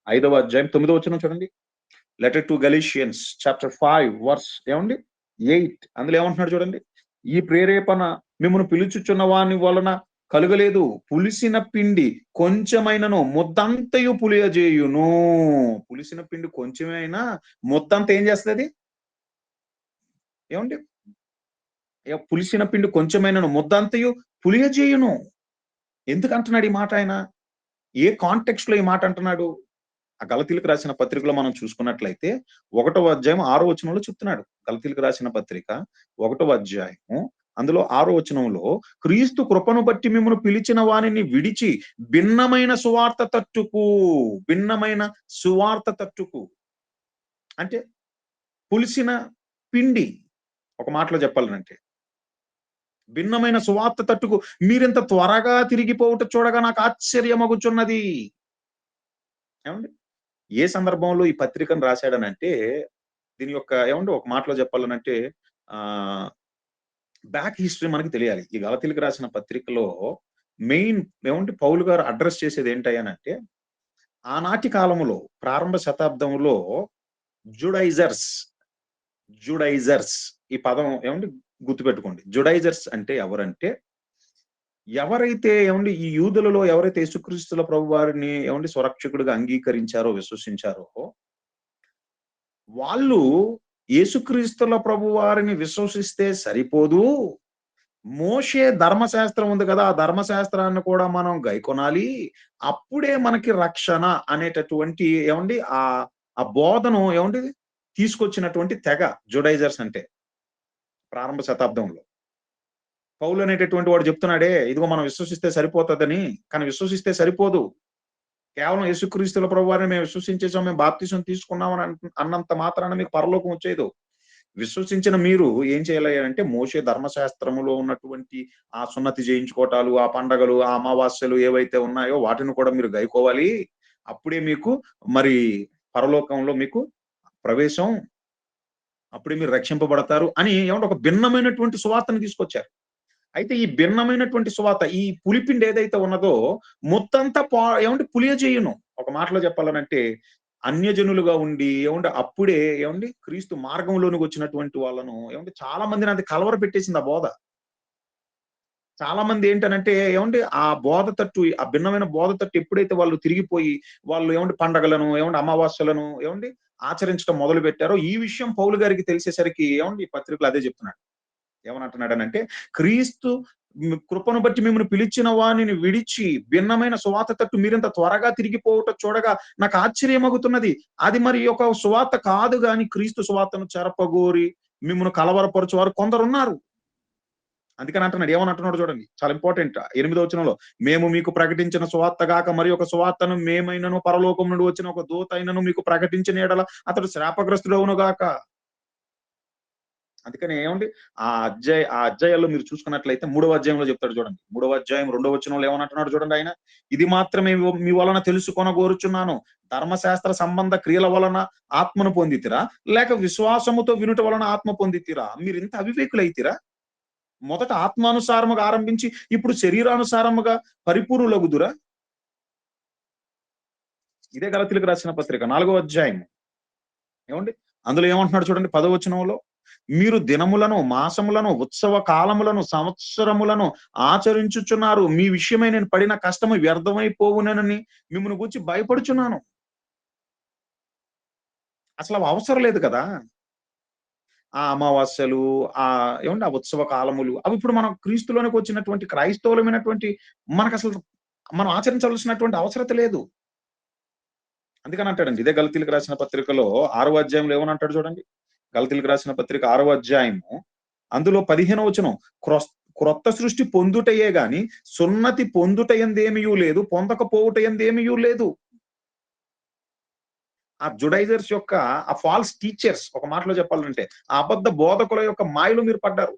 S1: 5వ అధ్యాయం 9వ వచనం చూడండి. లెటర్ టు గలీషియన్స్ చాప్టర్ 5 వర్స్ ఏమండి 8 అందులో ఏమంటున్నాడు చూడండి. ఈ ప్రేరేపణ మిమ్మల్ని పిలుచుచున్న వాని వలన కలుగలేదు. పులిసిన పిండి కొంచెమైనను ముద్దంతయు పులియజేయును. పులిసిన పిండి కొంచెమైనా ముద్దంతా ఏం చేస్తుంది? ఏమండి పులిసిన పిండి కొంచెమైనను ముద్దంతయు పులియజేయును. ఎందుకు అంటున్నాడు ఈ మాట ఆయన? ఏ కాంటెక్స్ట్ లో ఈ మాట అంటున్నాడు? ఆ గలతీలకు రాసిన పత్రికలో మనం చూసుకున్నట్లయితే 1వ అధ్యాయం 6వ వచనంలో చెప్తున్నాడు. గలతీలకు రాసిన పత్రిక 1వ అధ్యాయము అందులో 6వ వచనంలో క్రీస్తు కృపను బట్టి మిమ్మల్ని పిలిచిన వానిని విడిచి భిన్నమైన సువార్త తట్టుకు అంటే పులిసిన పిండి ఒక మాటలో చెప్పాలనంటే భిన్నమైన సువార్త తట్టుకు మీరింత త్వరగా తిరిగిపోవుట చూడగా నాకు ఆశ్చర్యమగుచున్నది. ఏమండి ఏ సందర్భంలో ఈ పత్రికను రాశాడనంటే దీని యొక్క ఏమంటే ఒక మాటలో చెప్పాలనంటే బ్యాక్ హిస్టరీ మనకి తెలియాలి. ఈ గలతీలకు రాసిన పత్రికలో మెయిన్ ఏమంటే పౌలు గారు అడ్రస్ చేసేది ఏంటయ్యానంటే ఆనాటి కాలంలో ప్రారంభ శతాబ్దంలో జుడైజర్స్ ఈ పదం ఏమంటే గుర్తుపెట్టుకోండి. జుడైజర్స్ అంటే ఎవరంటే ఎవరైతే ఏమండి ఈ యూదులలో ఎవరైతే యేసుక్రీస్తుల ప్రభు వారిని ఏమండి స్వరక్షకుడిగా అంగీకరించారో విశ్వసించారో వాళ్ళు యేసుక్రీస్తుల ప్రభు వారిని విశ్వసిస్తే సరిపోదు, మోషే ధర్మశాస్త్రం ఉంది కదా, ఆ ధర్మశాస్త్రాన్ని కూడా మనం గైకొనాలి, అప్పుడే మనకి రక్షణ అనేటటువంటి ఏమండి ఆ బోధను ఏమండి తీసుకొచ్చినటువంటి తెగ జుడైజర్స్ అంటే ప్రారంభ శతాబ్దంలో. పౌలు అనేటటువంటి వాడు చెప్తున్నాడే ఇదిగో మనం విశ్వసిస్తే సరిపోతుందని, కానీ విశ్వసిస్తే సరిపోదు. కేవలం యేసుక్రీస్తుల ప్రభువారిని మేము విశ్వసించేసాం, మేము బాప్తిసం తీసుకున్నాం అని అన్నంత మాత్రాన మీకు పరలోకం వచ్చేదు. విశ్వసించిన మీరు ఏం చేయాలి అంటే మోషే ధర్మశాస్త్రములో ఉన్నటువంటి ఆ సున్నతి చేయించుకోవటాలు, ఆ పండగలు, ఆ అమావాస్యలు ఏవైతే ఉన్నాయో వాటిని కూడా మీరు గైకోవాలి. అప్పుడే మీకు మరి పరలోకంలో మీకు ప్రవేశం, అప్పుడే మీరు రక్షింపబడతారు అని ఏమంటే ఒక భిన్నమైనటువంటి సువార్తను తీసుకొచ్చారు. అయితే ఈ భిన్నమైనటువంటి సువార్త, ఈ పులిపిండి ఏదైతే ఉన్నదో మొత్తంతా ఏమంటే పులియజేయును. ఒక మాటలో చెప్పాలనంటే అన్యజనులుగా ఉండి అప్పుడే క్రీస్తు మార్గంలోనికి వచ్చినటువంటి వాళ్ళను చాలా మందిని అది కలవర పెట్టేసింది ఆ బోధ. చాలా మంది ఏంటనంటే ఆ బోధ తట్టు, ఆ భిన్నమైన బోధ తట్టు ఎప్పుడైతే వాళ్ళు తిరిగిపోయి వాళ్ళు పండగలను అమావాస్యలను ఆచరించడం మొదలు పెట్టారో, ఈ విషయం పౌలు గారికి తెలిసేసరికి ఈ పత్రికలు అదే చెప్తున్నాడు. ఏమనంటున్నాడనంటే క్రీస్తు కృపను బట్టి మిమ్మల్ని పిలిచిన వానిని విడిచి భిన్నమైన సువార్త తట్టు మీరింత త్వరగా తిరిగిపోవటం చూడగా నాకు ఆశ్చర్యమగుతున్నది. అది మరి ఒక సువార్త కాదు గాని క్రీస్తు సువార్తను చెరపగోరి మిమ్మల్ని కలవరపరచు వారు కొందరున్నారు. అందుకని అంటున్నాడు, ఏమని చూడండి, చాలా ఇంపార్టెంట్. 8వ వచనంలో, మేము మీకు ప్రకటించిన సువార్త గాక మరి ఒక సువార్తను మేమైనను పరలోకం నుండి వచ్చిన ఒక దూత అయినను మీకు ప్రకటించిన ఎడల అతడు శాపగ్రస్తుడవును గాక. అందుకని ఆ అధ్యాయాల్లో మీరు చూసుకున్నట్లయితే 3వ అధ్యాయంలో చెప్తాడు చూడండి. 3వ అధ్యాయం 2వ వచనంలో ఏమనంటున్నాడు చూడండి ఆయన, ఇది మాత్రమే మీ వలన తెలుసుకొనగోరుచున్నాను, ధర్మశాస్త్ర సంబంధ క్రియల వలన ఆత్మను పొందితిరా, లేక విశ్వాసముతో వినుట వలన ఆత్మ పొందితిరా? మీరు ఇంత అవివేకులైతిరా? మొదట ఆత్మానుసారముగా ఆరంభించి ఇప్పుడు శరీరానుసారముగా పరిపూర్ణులగుదురా? ఇదే గలతీయులకు రాసిన పత్రిక 4వ అధ్యాయం. అందులో ఏమంటున్నాడు చూడండి 10వ వచనంలో, మీరు దినములను, మాసములను, ఉత్సవ కాలములను, సంవత్సరములను ఆచరించుచున్నారు, మీ విషయమై నేను పడిన కష్టము వ్యర్థమైపోవునని మిమ్మల్ని గురించి భయపడుచున్నాను. అసలు అవసరం లేదు కదా ఆ అమావాస్యలు, ఆ ఆ ఉత్సవ కాలములు. అవి ఇప్పుడు మనం క్రీస్తులోనికి వచ్చినటువంటి క్రైస్తవులమైనటువంటి మనకు అసలు మనం ఆచరించవలసినటువంటి అవసరత లేదు. అందుకని అంటాడండి, ఇదే గలతీయులకు రాసిన పత్రికలో 6వ అధ్యాయంలో ఏమనంటాడు చూడండి. గలతీయులకు రాసిన పత్రిక 6వ అధ్యాయము అందులో 15వ వచనం, క్రొత్త సృష్టి పొందుటయే గాని సున్నతి పొందుట యందేమియూ లేదు, పొందకపోవుట యందేమియూ లేదు. ఆ జుడైజర్స్ యొక్క ఆ ఫాల్స్ టీచర్స్, ఒక మాటలో చెప్పాలంటే ఆ అబద్ధ బోధకుల యొక్క మాయలో మీరు పడ్డారు.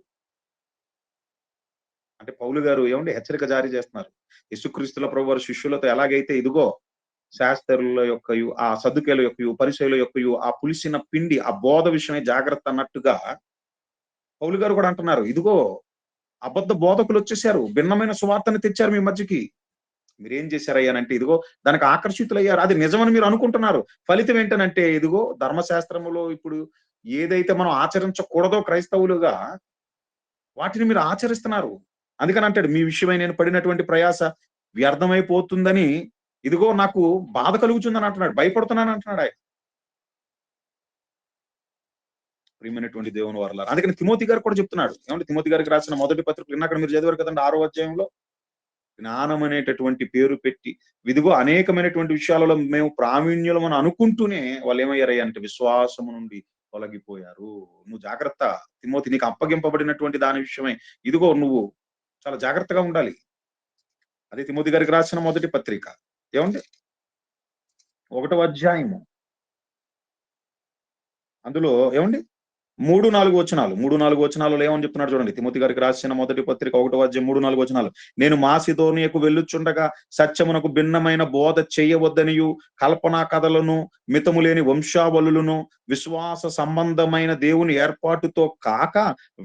S1: అంటే పౌలు గారు హెచ్చరిక జారీ చేస్తున్నారు. యేసుక్రీస్తుల ప్రభువారి శిష్యులతో ఎలాగైతే ఇదిగో శాస్త్రుల యొక్కయు, ఆ సద్దుకేయుల యొక్కయు, పరిసయ్యుల యొక్కయు ఆ పులిసిన పిండి, ఆ బోధ విషయమే జాగ్రత్త అన్నట్టుగా పౌలు గారు కూడా అంటున్నారు, ఇదిగో అబద్ధ బోధకులు వచ్చేసారు, భిన్నమైన సువార్తను తెచ్చారు మీ మధ్యకి. మీరేం చేశారయ్యానంటే ఇదిగో దానికి ఆకర్షితులయ్యారు. అది నిజమని మీరు అనుకుంటున్నారు. ఫలితం ఏంటనంటే ఇదిగో ధర్మశాస్త్రములో ఇప్పుడు ఏదైతే మనం ఆచరించకూడదో క్రైస్తవులుగా వాటిని మీరు ఆచరిస్తున్నారు. అందుకని అంటాడు, మీ విషయమై నేను పడినటువంటి ప్రయాస వ్యర్థమైపోతుందని ఇదిగో నాకు బాధ కలుగుతుందని అంటున్నాడు, భయపడుతున్నాను అంటున్నాడు ఆయన. ప్రియమైనటువంటి దేవుని వారలారా, అందుకని తిమోతి గారు కూడా చెప్తున్నాడు. తిమోతి గారికి రాసిన మొదటి పత్రిక అక్కడ మీరు చదివారు కదండి 6వ అధ్యాయంలో, జ్ఞానం అనేటటువంటి పేరు పెట్టి ఇదిగో అనేకమైనటువంటి విషయాలలో మేము ప్రావీణ్యులం అని అనుకుంటూనే వాళ్ళు ఏమయ్యారయ్యా అంటే విశ్వాసము నుండి తొలగిపోయారు. నువ్వు జాగ్రత్త తిమోతి, నీకు అప్పగింపబడినటువంటి దాని విషయమై ఇదిగో నువ్వు చాలా జాగ్రత్తగా ఉండాలి. అదే తిమోతి గారికి రాసిన మొదటి పత్రిక 1వ అధ్యాయము అందులో 3-4 వచనాలు. 3-4 వచనాలలో ఏమని చెప్తున్నాడు చూడండి. తిమోతి గారికి రాసిన మొదటి పత్రిక 1వ అధ్యాయం 3-4 వచనాలు. నేను మాసిదోనియకు వెళ్ళుచుండగా సత్యమునకు భిన్నమైన బోధ చేయవద్దనియు, కల్పనా కథలను, మితము లేని వంశావళులను, విశ్వాస సంబంధమైన దేవుని ఏర్పాటుతో కాక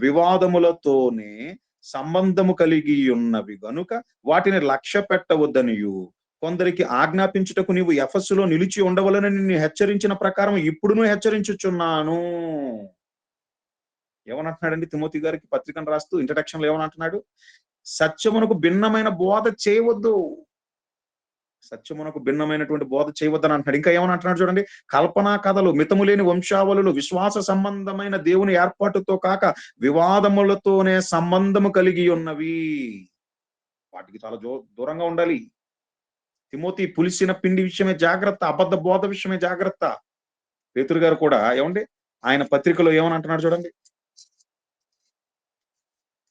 S1: వివాదములతోనే సంబంధము కలిగి ఉన్నవి గనుక వాటిని లక్ష్య పెట్టవద్దనియు, కొందరికి ఆజ్ఞాపించుటకు నీవు ఎఫెసులో నిలిచి ఉండవలనని నిన్ను హెచ్చరించిన ప్రకారం ఇప్పుడును హెచ్చరించుచున్నాను. ఏమనంటున్నాడండి తిమోతి గారికి పత్రికను రాస్తూ ఇంట్రడక్షన్ లో ఏమనంటున్నాడు, సత్యమునకు భిన్నమైన బోధ చేయవద్దు, సత్యమునకు భిన్నమైనటువంటి బోధ చేయవద్దని అంటున్నాడు. ఇంకా ఏమనంటున్నాడు చూడండి, కల్పనా కథలు, మితము లేని వంశావళులు, విశ్వాస సంబంధమైన దేవుని ఏర్పాటుతో కాక వివాదములతోనే సంబంధము కలిగి ఉన్నవి. వాటికి చాలా దూరంగా ఉండాలి. తిమోతి, పులిసిన పిండి విషయమే జాగ్రత్త, అబద్ధ బోధ విషయమే జాగ్రత్త. పేతురు గారు కూడా ఆయన పత్రికలో ఏమనంటున్నాడు చూడండి.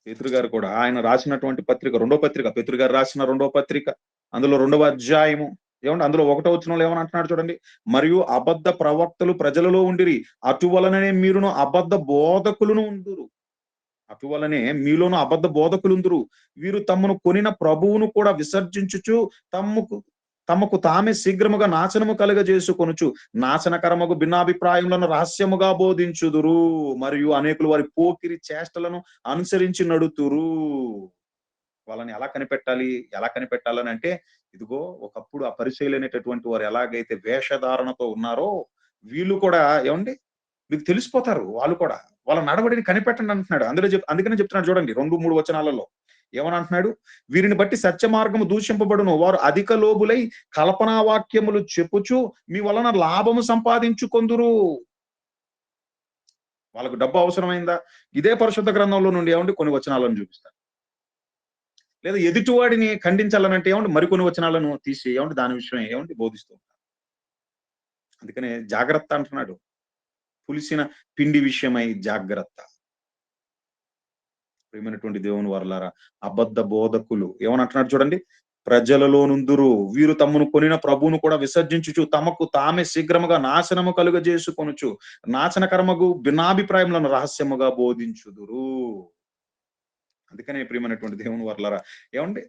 S1: పేతురు గారు కూడా ఆయన రాసినటువంటి పత్రిక, 2వ పత్రిక, పేతురు గారు రాసిన 2వ పత్రిక అందులో 2వ అధ్యాయము ఏమండి అందులో 1వ వచనంలో ఏమని అంటున్నాడు చూడండి. మరియు అబద్ధ ప్రవక్తలు ప్రజలలో ఉండిరి. అటువలననే మీరును అబద్ధ బోధకులను ఉందురు. అటువలనే మీలోను అబద్ధ బోధకులుందురు. వీరు తమను కొనిన ప్రభువును కూడా విసర్జించుచు తమకు తమకు తామే శీఘ్రముగా నాశనము కలుగజేసుకొనుచు నాశనకరమగు భిన్నాభిప్రాయములను రహస్యముగా బోధించుదురు. మరియు అనేకులు వారి పోకిరి చేష్టలను అనుసరించి నడుతురు. వాళ్ళని ఎలా కనిపెట్టాలి? ఎలా కనిపెట్టాలని అంటే, ఇదిగో ఒకప్పుడు ఆ పరిసయ్యులైనటువంటి వారు ఎలాగైతే వేషధారణతో ఉన్నారో, వీళ్ళు కూడా ఏవండీ మీకు తెలిసిపోతారు వాళ్ళు కూడా. వాళ్ళ నడవడిని కనిపెట్టండి అంటున్నాడు. అందుకనే చెప్తున్నాడు చూడండి 2, 3 వచనాలలో. ఏమనంటున్నాడు? వీరిని బట్టి సత్య మార్గము దూషింపబడును. వారు అధిక లోబులై కల్పనా వాక్యములు చెప్పుచు మీ వలన లాభము సంపాదించుకొందురు. వాళ్ళకు డబ్బు అవసరమైందా? ఇదే పరిశుద్ధ గ్రంథంలో నుండి ఏవండీ కొన్ని వచనాలను చూపిస్తాను. లేదా ఎదుటివాడిని ఖండించాలనంటే ఏవండీ మరికొన్ని వచనాలను తీసి ఏవండీ దాని విషయమే ఏవండీ బోధిస్తూ ఉంటారు. అందుకనే జాగ్రత్త అంటున్నాడు. పులిసిన పిండి విషయమై జాగ్రత్త. ప్రియమైనటువంటి దేవుని వారలారా, అబద్ధ బోధకులు ఏమనంటున్నాడు చూడండి. ప్రజలలో నుందురు. వీరు తమను కొనిన ప్రభువును కూడా విసర్జించుచు తమకు తామే శీఘ్రముగా నాశనము కలుగజేసుకొనుచు నాశనకరమగు భిన్నాభిప్రాయములను రహస్యముగా బోధించుదురు. అందుకనే ప్రియమైనటువంటి దేవుని వారలారా, ఏవండీ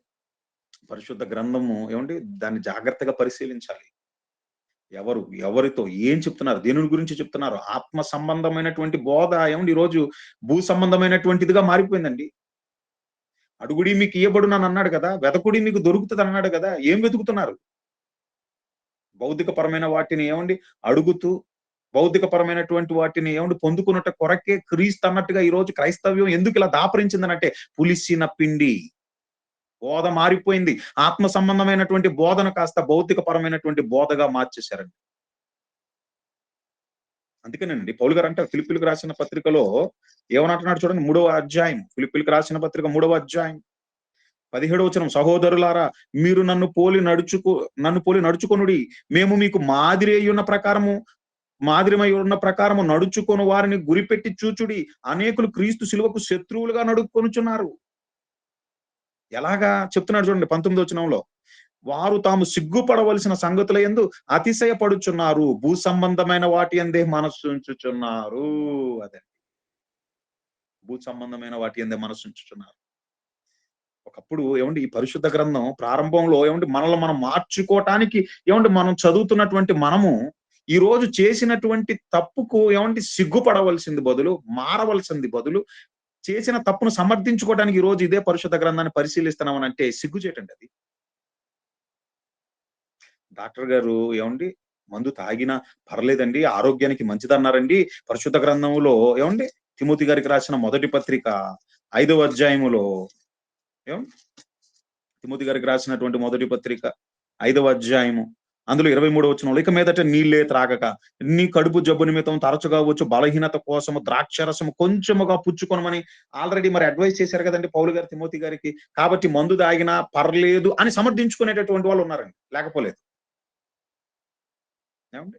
S1: పరిశుద్ధ గ్రంథము ఏవండీ దాన్ని జాగ్రత్తగా పరిశీలించాలి. ఎవరితో ఏం చెప్తున్నారు? దేనిని గురించి చెప్తున్నారు? ఆత్మ సంబంధమైనటువంటి బోధ ఏవండీ ఈరోజు భూ సంబంధమైనటువంటిదిగా మారిపోయిందండి. అడుగుడి మీకు ఇయ్యబడునని అన్నాడు కదా! వెదకుడి మీకు దొరుకుతదన్నాడు కదా! ఏం వెతుకుతున్నారు? భౌతికపరమైన వాటిని ఏవండీ అడుగుతూ, భౌతికపరమైనటువంటి వాటిని ఏవండీ పొందుకున్నట కొరకే క్రీస్తన్నట్టుగా ఈరోజు క్రైస్తవ్యం ఎందుకిలా దాపరించిందనంటే, పులిసిన పిండి. బోధ మారిపోయింది. ఆత్మ సంబంధమైనటువంటి బోధన కాస్త భౌతికపరమైనటువంటి బోధగా మార్చేశారండి. అందుకేనండి పౌలు గారు అంటారు ఫిలిప్పీయులకు రాసిన పత్రికలో ఏమనంటున్నాడు చూడండి 3వ అధ్యాయం. ఫిలిప్పీయులకు రాసిన పత్రిక 3వ అధ్యాయం 17వ వచనం. సహోదరులారా మీరు నన్ను పోలి నడుచుకొనుడి. మేము మీకు మాదిరిమై ఉన్న ప్రకారము నడుచుకొని వారిని గురిపెట్టి చూచుడి. అనేకులు క్రీస్తు శిలువకు శత్రువులుగా నడుక్కొనుచున్నారు. ఎలాగా చెప్తున్నాడు చూడండి 19వ వచనంలో. వారు తాము సిగ్గుపడవలసిన సంగతుల యందు అతిశయపడుచున్నారు. భూ సంబంధమైన వాటి యందే మనస్సుంచుచున్నారు. అదే భూ సంబంధమైన వాటి యందే మనస్సుంచుచున్నారు. ఒకప్పుడు ఏవండీ ఈ పరిశుద్ధ గ్రంథం ప్రారంభంలో ఏవండీ మనల్ని మనం మార్చుకోవటానికి ఏవండీ మనం చదువుతున్నటువంటి మనము ఈ రోజు చేసినటువంటి తప్పుకు ఏవండీ సిగ్గుపడవలసింది బదులు, మారవలసింది బదులు, చేసిన తప్పును సమర్థించుకోవడానికి ఈ రోజు ఇదే పరిశుద్ధ గ్రంథాన్ని పరిశీలిస్తున్నామనంటే సిగ్గుచేటండి అది. డాక్టర్ గారు ఏవండీ మందు తాగినా పర్లేదండి. ఆరోగ్యానికి మంచిదన్నారండి. పరిశుద్ధ గ్రంథంలో ఏవండీ తిమోతి గారికి రాసిన మొదటి పత్రిక 5వ అధ్యాయములో ఏవండీ తిమోతి గారికి రాసినటువంటి మొదటి పత్రిక 5వ అధ్యాయము అందులో 23వ వచనంలో ఇక మీదట నీళ్ళే త్రాగక నీ కడుపు జబ్బు నిమిత్తం తరచుగా వచ్చు బలహీనత కోసము ద్రాక్షరసము కొంచెముగా పుచ్చుకొనమని ఆల్రెడీ మరి అడ్వైస్ చేశారు కదండి పౌలు గారు తిమోతి గారికి. కాబట్టి మందు తాగినా పర్లేదు అని సమర్థించుకునేటటువంటి వాళ్ళు ఉన్నారండి. లేకపోలేదు. ఏమండి?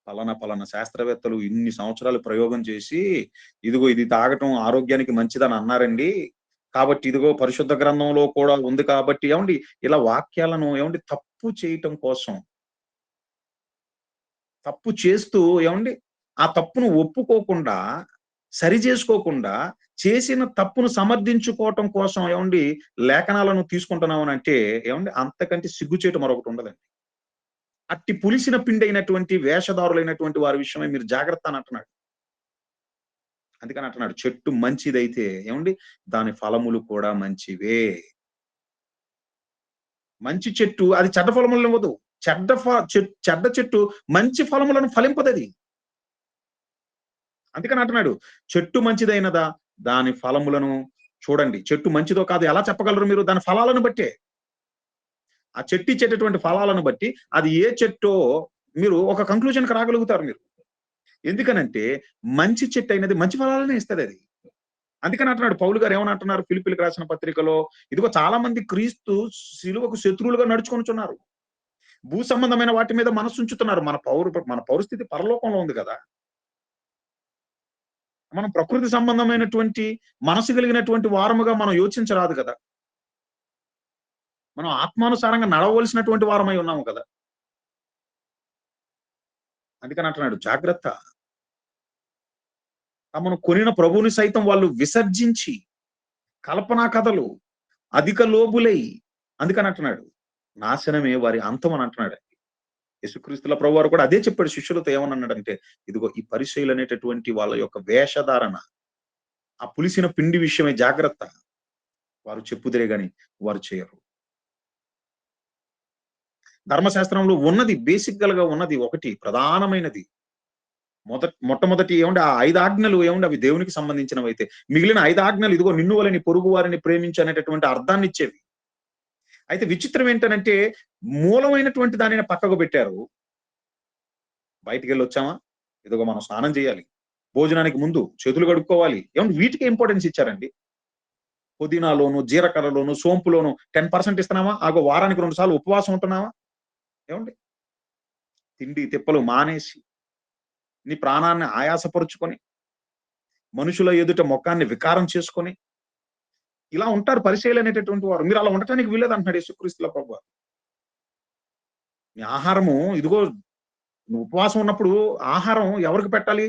S1: పలానా శాస్త్రవేత్తలు ఇన్ని సంవత్సరాలు ప్రయోగం చేసి, ఇదిగో ఇది తాగటం ఆరోగ్యానికి మంచిదని అన్నారండి. కాబట్టి ఇదిగో పరిశుద్ధ గ్రంథంలో కూడా ఉంది కాబట్టి ఏవండీ ఇలా వాక్యాలను ఏవండీ తప్పు చేయటం కోసం, తప్పు చేస్తూ ఏవండీ ఆ తప్పును ఒప్పుకోకుండా, సరి చేసుకోకుండా, చేసిన తప్పును సమర్థించుకోవటం కోసం ఏవండీ లేఖనాలను తీసుకుంటున్నామనంటే ఏవండీ అంతకంటే సిగ్గుచేటు మరొకటి ఉండదండి. అట్టి పులిసిన పిండైనటువంటి వేషధారులైనటువంటి వారి విషయమై మీరు జాగ్రత్త అని అంటున్నాడు. అందుకని అంటున్నాడు చెట్టు మంచిదైతే ఏమండి దాని ఫలములు కూడా మంచివే. మంచి చెట్టు అది చెడ్డ ఫలములను ఇవ్వదు. చెడ్డ చెట్టు మంచి ఫలములను ఫలింపదది. అందుకని అంటున్నాడు చెట్టు మంచిదైనదా దాని ఫలములను చూడండి. చెట్టు మంచిదో కాదో ఎలా చెప్పగలరు మీరు? దాని ఫలాలను బట్టే. ఆ చెట్టు ఇచ్చేటటువంటి ఫలాలను బట్టి అది ఏ చెట్టో మీరు ఒక కంక్లూజన్‌కి రాగలుగుతారు మీరు. ఎందుకనంటే మంచి చెట్టు అయినది మంచి ఫలాలనే ఇస్తదది. అందుకని అంటున్నాడు పౌలు గారు ఏమని అంటున్నారు ఫిలిప్పీయులకు రాసిన పత్రికలో, ఇదిగో చాలా మంది క్రీస్తు శిలువకు శత్రువులుగా నడుచుకొనుచున్నారు. భూ సంబంధమైన వాటి మీద మనస్సుంచుతున్నారు. మన పౌరస్థితి పరలోకంలో ఉంది కదా! మనం ప్రకృతి సంబంధమైనటువంటి మనసు కలిగినటువంటి వారముగా మనం యోచించరాదు కదా! మనం ఆత్మానుసారంగా నడవవలసినటువంటి వారమై ఉన్నాము కదా. అందుకని అంటున్నాడు జాగ్రత్త. తమను కొనిన ప్రభువుని సైతం వాళ్ళు విసర్జించి కల్పనా కథలు, అధిక లోబులై, అందుకని అంటున్నాడు నాశనమే వారి అంతం అని అంటున్నాడు. యేసుక్రీస్తుల ప్రభువారు కూడా అదే చెప్పాడు శిష్యులతో. ఏమన్నాడంటే, ఇదిగో ఈ పరిసయ్యులు అనేటటువంటి వాళ్ళ యొక్క వేషధారణ, ఆ పులిసిన పిండి విషయమే జాగ్రత్త. వారు చెప్పుదురే గాని వారు చేయరు. ధర్మశాస్త్రంలో ఉన్నది బేసికల్ గా ఉన్నది ఒకటి ప్రధానమైనది. మొట్టమొదటి ఏమంటే ఆ 5 ఆజ్ఞలు ఏమంటే అవి దేవునికి సంబంధించినవైతే, మిగిలిన 5 ఆజ్ఞలు ఇదిగో నిన్ను వలె నీ పొరుగు వారిని ప్రేమించు అనేటటువంటి అర్థాన్ని ఇచ్చేవి. అయితే విచిత్రం ఏంటనంటే మూలమైనటువంటి దానిని పక్కకు పెట్టారు. బయటికెళ్ళొచ్చామా, ఇదిగో మనం స్నానం చేయాలి. భోజనానికి ముందు చేతులు కడుక్కోవాలి. ఏమంటే వీటికి ఇంపార్టెన్స్ ఇచ్చారండి. పుదీనాలోను, జీలకర్రలోను, సోంపులోను 10% ఇస్తున్నామా? అగో వారానికి 2 సార్లు ఉపవాసం ఉంటున్నామా? ఏమండి? తిండి తిప్పలు మానేసి, నీ ప్రాణాన్ని ఆయాసపరుచుకొని, మనుషుల ఎదుట మొఖాన్ని వికారం చేసుకొని, ఇలా ఉంటారు పరిసయ్యులు అనేటటువంటి వారు. మీరు అలా ఉండటానికి వీల్లేదు అంటున్నాడు యేసుక్రీస్తుల ప్రభువారు. నీ ఆహారము ఇదిగో నువ్వు ఉపవాసం ఉన్నప్పుడు ఆహారం ఎవరికి పెట్టాలి?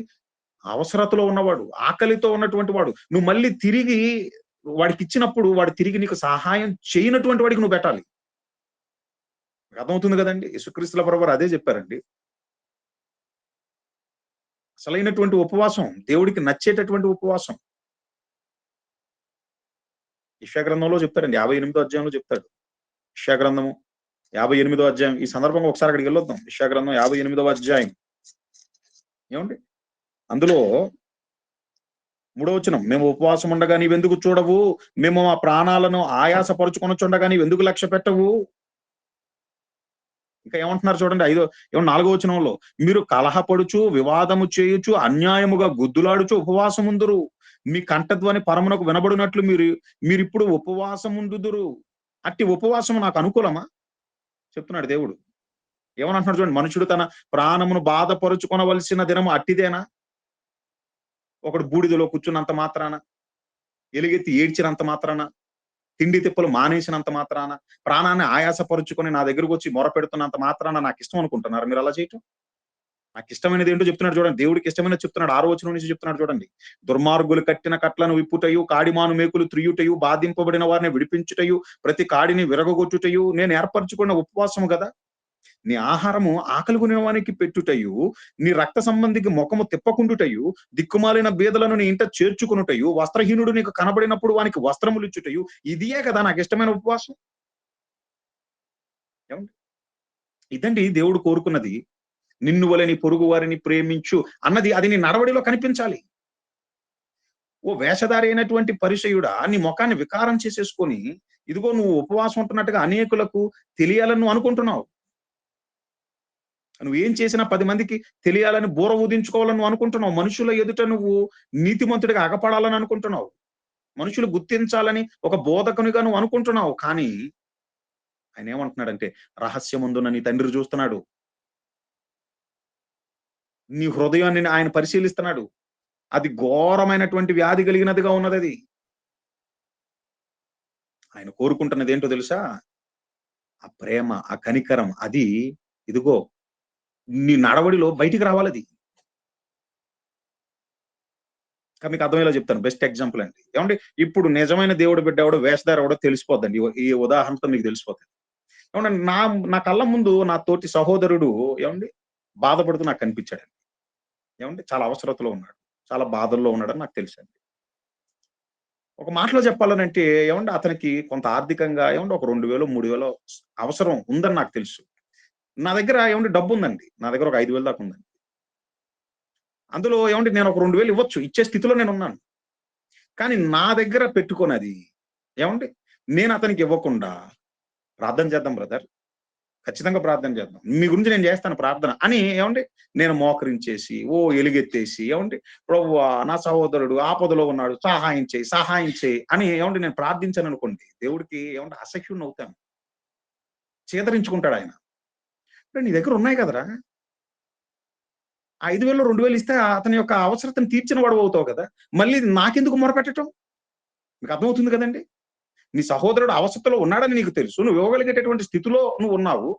S1: అవసరతలో ఉన్నవాడు, ఆకలితో ఉన్నటువంటి వాడు. నువ్వు మళ్ళీ తిరిగి వాడికిచ్చినప్పుడు వాడు తిరిగి నీకు సహాయం చేయనటువంటి వాడికి నువ్వు పెట్టాలి. అర్థమవుతుంది గదండీ! యేసుక్రీస్తుల ప్రభువారు అదే జెప్పారండి. అసలైనటువంటి ఉపవాసం, దేవుడికి నచ్చేటటువంటి ఉపవాసం. యెషయా గ్రంథంలో చెప్తాడండి. 58దో అధ్యాయంలో చెప్తాడు. యెషయా గ్రంథము 58దో అధ్యాయం. ఈ సందర్భంగా ఒకసారి అక్కడికెళ్ళొద్దాం. యెషయా గ్రంథం 58వ అధ్యాయం. ఏమండి? అందులో 3వ వచనం. మేము ఉపవాసం ఉండగా నీవెందుకు చూడవు? మేము మా ప్రాణాలను ఆయాసపరుచుకొనుచుండగా నీవెందుకు లక్ష్యపెట్టవు? ఇంకా ఏమంటున్నారు చూడండి. 4వ వచనంలో మీరు కలహపడుచు, వివాదము చేయుచు, అన్యాయముగా గుద్దులాడుచు ఉపవాసముందురు. మీ కంఠధ్వని పరమునకు వినబడినట్లు మీరిప్పుడు ఉపవాసముందుదురు. అట్టి ఉపవాసము నాకు అనుకూలమా? చెప్తున్నాడు దేవుడు. ఏమనంటున్నాడు చూడండి. మనుషుడు తన ప్రాణమును బాధపరుచుకొనవలసిన దినము అట్టిదేనా? ఒకడు బూడిదలో కూర్చున్నంత మాత్రాన, ఎలుగెత్తి ఏడ్చినంత మాత్రాన, తిండి తిప్పలు మానేసినంత మాత్రాన, ప్రాణాన్ని ఆయాసపరుచుకొని నా దగ్గరకొచ్చి మొరపెడుతున్నంత మాత్రాన నాకిష్టం అనుకుంటున్నారా మీరు అలా చేయటం? నాకిష్టమైనది ఏంటో చెప్తున్నాడు చూడండి. దేవుడికి ఇష్టమైనది చెప్తున్నాడు. 6వ వచనం నుంచి చెప్తున్నాడు చూడండి. దుర్మార్గులు కట్టిన కట్లను విప్పుటయు, కాడిమాను మేకులు త్రియుటయు, బాధింపబడిన వారిని విడిపించుటయు, ప్రతి కాడిని విరగగొట్టుటయు నేను ఏర్పరచుకున్న ఉపవాసము గదా! నీ ఆహారము ఆకలి కొనినవానికి పెట్టుటయు, నీ రక్త సంబంధికి ముఖము తిప్పకుండుటయు, దిక్కుమాలిన బీదలను నీ ఇంట చేర్చుకొనుటయు, వస్త్రహీనుడు నీకు కనబడినప్పుడు వానికి వస్త్రములిచ్చుటయు, ఇదియే కదా నాకిష్టమైన ఉపవాసం. ఏమండి? ఇదండి దేవుడు కోరుకున్నది. నిన్ను వలె నీ పొరుగు వారిని ప్రేమించు అన్నది అది నీ నడవడిలో కనిపించాలి. ఓ వేషధారి అయినటువంటి పరిసయ్యుడా, నీ మొఖాన్ని వికారం చేసేసుకొని, ఇదిగో నువ్వు ఉపవాసం ఉంటున్నట్టుగా అనేకులకు తెలియాలని నువ్వు అనుకుంటున్నావు. నువ్వేం చేసినా 10 మందికి తెలియాలని బూర ఊదించుకోవాలని నువ్వు అనుకుంటున్నావు. మనుషుల ఎదుట నువ్వు నీతిమంతుడిగా అగపడాలని అనుకుంటున్నావు. మనుషులు గుర్తించాలని ఒక బోధకునిగా నువ్వు అనుకుంటున్నావు. కానీ ఆయన ఏమంటున్నాడంటే, రహస్యమందున్న నీ తండ్రి చూస్తున్నాడు. నీ హృదయాన్ని ఆయన పరిశీలిస్తున్నాడు. అది ఘోరమైనటువంటి వ్యాధి కలిగినదిగా ఉన్నదది. ఆయన కోరుకుంటున్నది ఏంటో తెలుసా? ఆ ప్రేమ, ఆ కనికరం అది ఇదిగో నీ నడవడిలో బయటికి రావాలది. మీకు అర్థమయ్యేలా చెప్తాను. బెస్ట్ ఎగ్జాంపుల్ అండి. ఏమండి ఇప్పుడు నిజమైన దేవుడు బిడ్డ ఎవడో, వేషధారి ఎవడో తెలిసిపోద్దండి. ఈ ఉదాహరణతో మీకు తెలిసిపోతది. ఏమండి నా కళ్ళ ముందు నా తోటి సహోదరుడు ఏమండి బాధపడుతూ నాకు కనిపించాడండి. ఏమండి చాలా అవసరతలో ఉన్నాడు. చాలా బాధల్లో ఉన్నాడని నాకు తెలుసండి. ఒక మాటలో చెప్పాలనంటే ఏమండి అతనికి కొంత ఆర్థికంగా ఏమండి ఒక 2000, 3000 అవసరం ఉందని నాకు తెలుసు. నా దగ్గర ఏమండి డబ్బుందండి. నా దగ్గర ఒక 5000 దాకా ఉందండి. అందులో ఏమండి నేను ఒక 2000 ఇవ్వచ్చు. ఇచ్చే స్థితిలో నేనున్నాను. కానీ నా దగ్గర పెట్టుకొనది ఏమండి నేను అతనికి ఇవ్వకుండా ప్రార్థన చేద్దాం బ్రదర్. ఖచ్చితంగా ప్రార్థన చేద్దాం. మీ గురించి నేను చేస్తాను ప్రార్థన అని ఏమండి నేను మోకరించేసి, ఎలుగెత్తేసి ఏమండి ప్రభువా నా సహోదరుడు ఆపదలో ఉన్నాడు. సహాయం చేయి, సహాయం చేయి అని ఏమండి నేను ప్రార్థించాననుకోండి. దేవుడికి ఏమంటే అసహ్యుడినవుతాను. చేదరించుకుంటాడాయన. నీ దగ్గర ఉన్నాయి కదరా! ఆ 5000 2000 ఇస్తే అతని యొక్క అవసరతను తీర్చిన వాడవు అవుతావు కదా! మళ్ళీ నాకెందుకు మొరపెట్టటం? మీకు అర్థమవుతుంది కదండీ! నీ సహోదరుడు అవస్థలో ఉన్నాడని నీకు తెలుసు, నువ్వు ఇవ్వగలిగేటటువంటి స్థితిలో నువ్వు ఉన్నావు.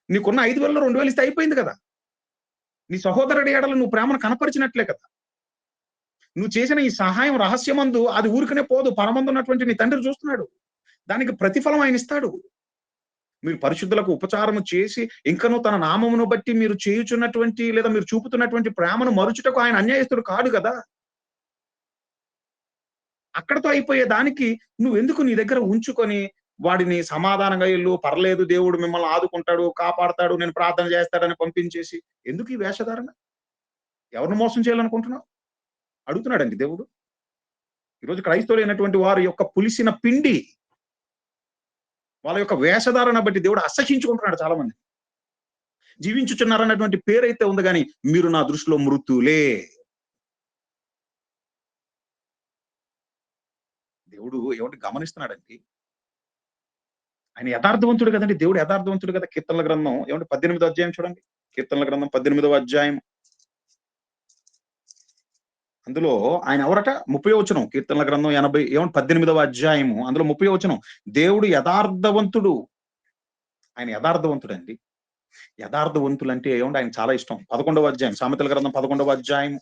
S1: నీకున్న 5,000లో 2,000 ఇస్తే అయిపోయింది కదా. నీ సహోదరుడి ఎడల నువ్వు ప్రేమను కనపరిచినట్లే కదా. నువ్వు చేసిన ఈ సహాయం రహస్యమందు అది ఊరికనే పోదు. పరమందున్నటువంటి నీ తండ్రి చూస్తున్నాడు. దానికి ప్రతిఫలం ఆయన ఇస్తాడు. మీరు పరిశుద్ధులకు ఉపచారము చేసి ఇంకనూ తన నామమును బట్టి మీరు చేయుచున్నటువంటి లేదా మీరు చూపుతున్నటువంటి ప్రేమను మరుచుటకు ఆయన అన్యాయస్తుడు కాడు కదా. అక్కడితో అయిపోయే దానికి నువ్వెందుకు నీ దగ్గర ఉంచుకొని వాడిని సమాధానంగా ఎళ్ళు, పర్లేదు దేవుడు మిమ్మల్ని ఆదుకుంటాడు, కాపాడతాడు, నేను ప్రార్థన చేస్తాడని పంపించేసి ఎందుకు ఈ వేషధారణ? ఎవరిని మోసం చేయాలనుకుంటున్నావు? అడుగుతున్నాడండి దేవుడు. ఈరోజు క్రైస్తవులైనటువంటి వారి యొక్క పులిసిన పిండి, వాళ్ళ యొక్క వేషధారణ బట్టి దేవుడు అసహ్యించుకుంటున్నాడు చాలా మంది. జీవించుచున్నారన్నటువంటి పేరైతే ఉంది గాని మీరు నా దృష్టిలో మృతులే. దేవుడు ఏమంటే గమనిస్తున్నాడండి. ఆయన యథార్థవంతుడు కదండి. దేవుడు యథార్థవంతుడు కదా. కీర్తనల గ్రంథం ఏమంటే 18వ అధ్యాయం చూడండి. కీర్తనల గ్రంథం 18వ అధ్యాయం. అందులో ఆయన ఎవరట? 30వ వచనం. కీర్తనల గ్రంథం 80 ఏమంటే 18వ అధ్యాయము అందులో 30వ వచనం. దేవుడు యథార్థవంతుడు. ఆయన యథార్థవంతుడండి. యథార్థవంతులంటే ఏమంటే ఆయన చాలా ఇష్టం. 11వ అధ్యాయం సామెతల గ్రంథం 11వ అధ్యాయము.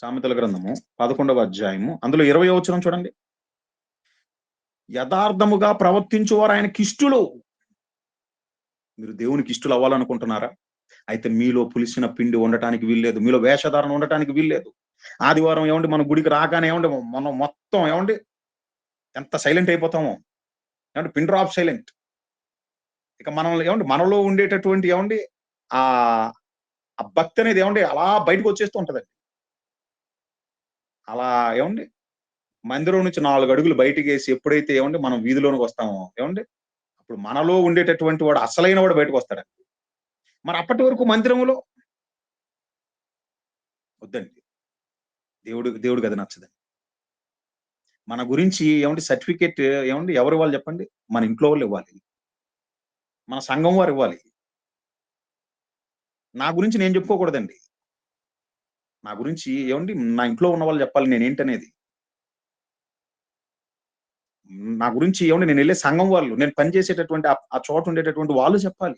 S1: సామెతల గ్రంథము 11వ అధ్యాయము అందులో 20వ వచనం చూడండి. యథార్థముగా ప్రవర్తించువారు ఆయనకి ఇష్టులు. మీరు దేవునికి ఇష్టలు అవ్వాలనుకుంటున్నారా? అయితే మీలో పులిసిన పిండి ఉండటానికి వీల్లేదు. మీలో వేషధారణ ఉండటానికి వీల్లేదు. ఆదివారం ఏమండి మన గుడికి రాగానే ఏమండి మనం మొత్తం ఏమండి ఎంత సైలెంట్ అయిపోతామో. ఏమంటే పిన్ డ్రాప్ సైలెంట్. ఇక మనం ఏమండి మనలో ఉండేటటువంటి ఏమండి ఆ భక్తి అనేది ఏమండి అలా బయటకు వచ్చేస్తూ ఉంటదండి. అలా ఏమండి మందిరం నుంచి 4 అడుగులు బయటికేసి ఎప్పుడైతే ఏమండి మనం వీధిలోనికి వస్తామో ఏమండి అప్పుడు మనలో ఉండేటటువంటి వాడు అసలైన వాడు బయటకు వస్తాడండి. మరి అప్పటి వరకు మందిరంలో వద్దండి. దేవుడికి అది నచ్చదండి. మన గురించి ఏమండి సర్టిఫికేట్ ఏమండి ఎవరు ఇవ్వాలి చెప్పండి? మన ఇంట్లో వాళ్ళు ఇవ్వాలి. మన సంఘం వారు ఇవ్వాలి. నా గురించి నేను చెప్పుకోకూడదండి. నా గురించి ఏమండి నా ఇంట్లో ఉన్న వాళ్ళు చెప్పాలి నేనేంటనేది. నా గురించి ఏమండి నేనెళ్ళే సంఘం వాళ్ళు, నేను పనిచేసేటటువంటి ఆ చోట ఉండేటటువంటి వాళ్ళు చెప్పాలి.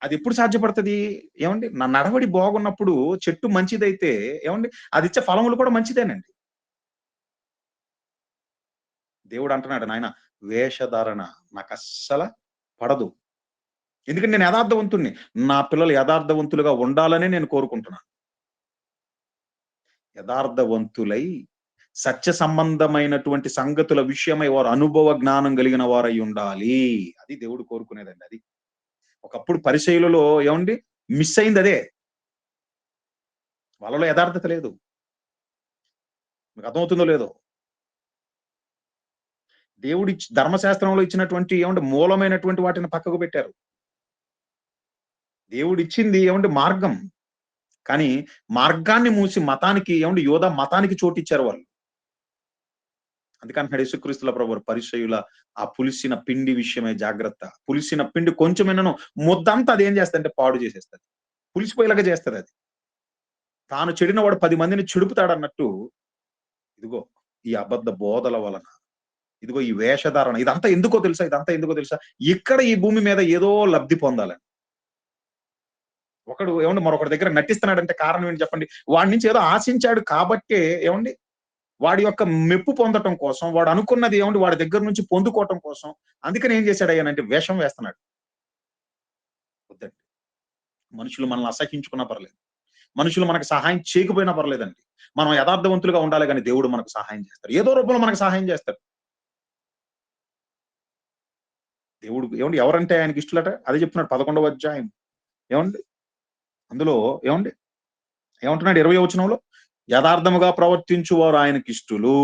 S1: అదెప్పుడు సాధ్యపడతది? ఏమండి నా నడవడి బాగున్నప్పుడు చెట్టు మంచిదైతే ఏమండి అదిచ్చే ఫలములు కూడా మంచిదేనండి. దేవుడు అంటున్నాడు నాయన వేషధారణ నాకస్సల పడదు. ఎందుకంటే నేను యథార్థవంతుడిని. నా పిల్లలు యథార్థవంతులుగా ఉండాలనే నేను కోరుకుంటున్నాను. యథార్థవంతులై సత్య సంబంధమైనటువంటి సంగతుల విషయమై వారు అనుభవ జ్ఞానం కలిగిన వారై ఉండాలి. అది దేవుడు కోరుకునేదండి అది. ఒకప్పుడు పరిసయ్యులలో ఏమండి మిస్ అయింది అదే. వాళ్ళలో యథార్థత లేదు. మీకు అర్థమవుతుందో లేదో? ధర్మశాస్త్రంలో ఇచ్చినటువంటి ఏమంటే మూలమైనటువంటి వాటిని పక్కకు పెట్టారు. దేవుడిచ్చింది ఏమంటే మార్గం. కానీ మార్గాన్ని మూసి మతానికి ఏమంటే యోధా మతానికి చోటిచ్చారు వాళ్ళు. అందుకంటున్నాడు యేసుక్రీస్తుల ప్రభువు పరిసయ్యుల ఆ పులిసిన పిండి విషయమే జాగ్రత్త. పులిసిన పిండి కొంచెమైనను ముద్దంతా అది ఏం చేస్తదంటే పాడు చేసేస్తది. పులిసిపోయేలాగా చేస్తది అది. తాను చెడిన వాడు 10 మందిని చెడుపుతాడన్నట్టు ఇదిగో ఈ అబద్ధ బోధల వలన, ఇదిగో ఈ వేషధారణ ఇదంతా ఎందుకో తెలుసా? ఇదంతా ఎందుకో తెలుసా? ఇక్కడ ఈ భూమి మీద ఏదో లబ్ధి పొందాలని. ఒకడు ఏమండి మరొకడి దగ్గర నటిస్తున్నాడంటే కారణం ఏంటి చెప్పండి? వాడి నుంచి ఏదో ఆశించాడు కాబట్టే ఏమండి వాడి యొక్క మెప్పు పొందటం కోసం, వాడు అనుకున్నది ఏమండి వాడి దగ్గర నుంచి పొందుకోవటం కోసం, అందుకని ఏం చేశాడయ్యానంటే వేషం వేస్తున్నాడు. వద్దండి. మనుషులు మనల్ని అసహించుకున్నా పర్లేదు. మనుషులు మనకు సహాయం చేయకపోయినా పర్లేదండి. మనం యథార్థవంతులుగా ఉండాలి గాని దేవుడు మనకు సహాయం చేస్తాడు. ఏదో రూపంలో మనకు సహాయం చేస్తాడు. దేవుడు ఏమండి ఎవరంటే ఆయనకి ఇష్టలట? అదే చెప్తున్నాడు 11వ అధ్యాయం. ఏమండి? అందులో ఏమండి? ఏమంటున్నాడు 20వ వచనంలో? యథార్థముగా ప్రవర్తించువారు ఆయనకిష్టులు.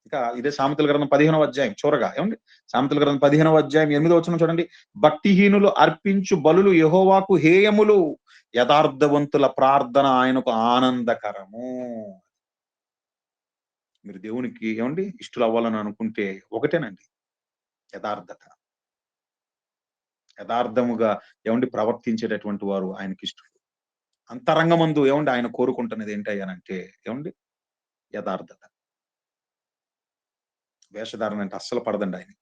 S1: ఇంకా ఇదే సామెతల గ్రంథం 15వ అధ్యాయం చివరగా ఏమండి? సామెతల గ్రంథం 15వ అధ్యాయం 8వ వచనం చూడండి. భక్తిహీనులు అర్పించు బలులు యెహోవాకు హేయములు. యథార్థవంతుల ప్రార్థన ఆయనకు ఆనందకరము. మీరు దేవునికి ఏమండి ఇష్టలు అవ్వాలని అనుకుంటే ఒకటేనండి యథార్థత. యథార్థముగా ఏమండి ప్రవర్తించేటటువంటి వారు ఆయనకి ఇష్టలు. అంతరంగమందు ఏమండి ఆయన కోరుకుంటున్నది ఏంటయ్యానంటే ఏమండి యథార్థత. వేషధారణ అంటే అస్సలు పడదండి ఆయనకి.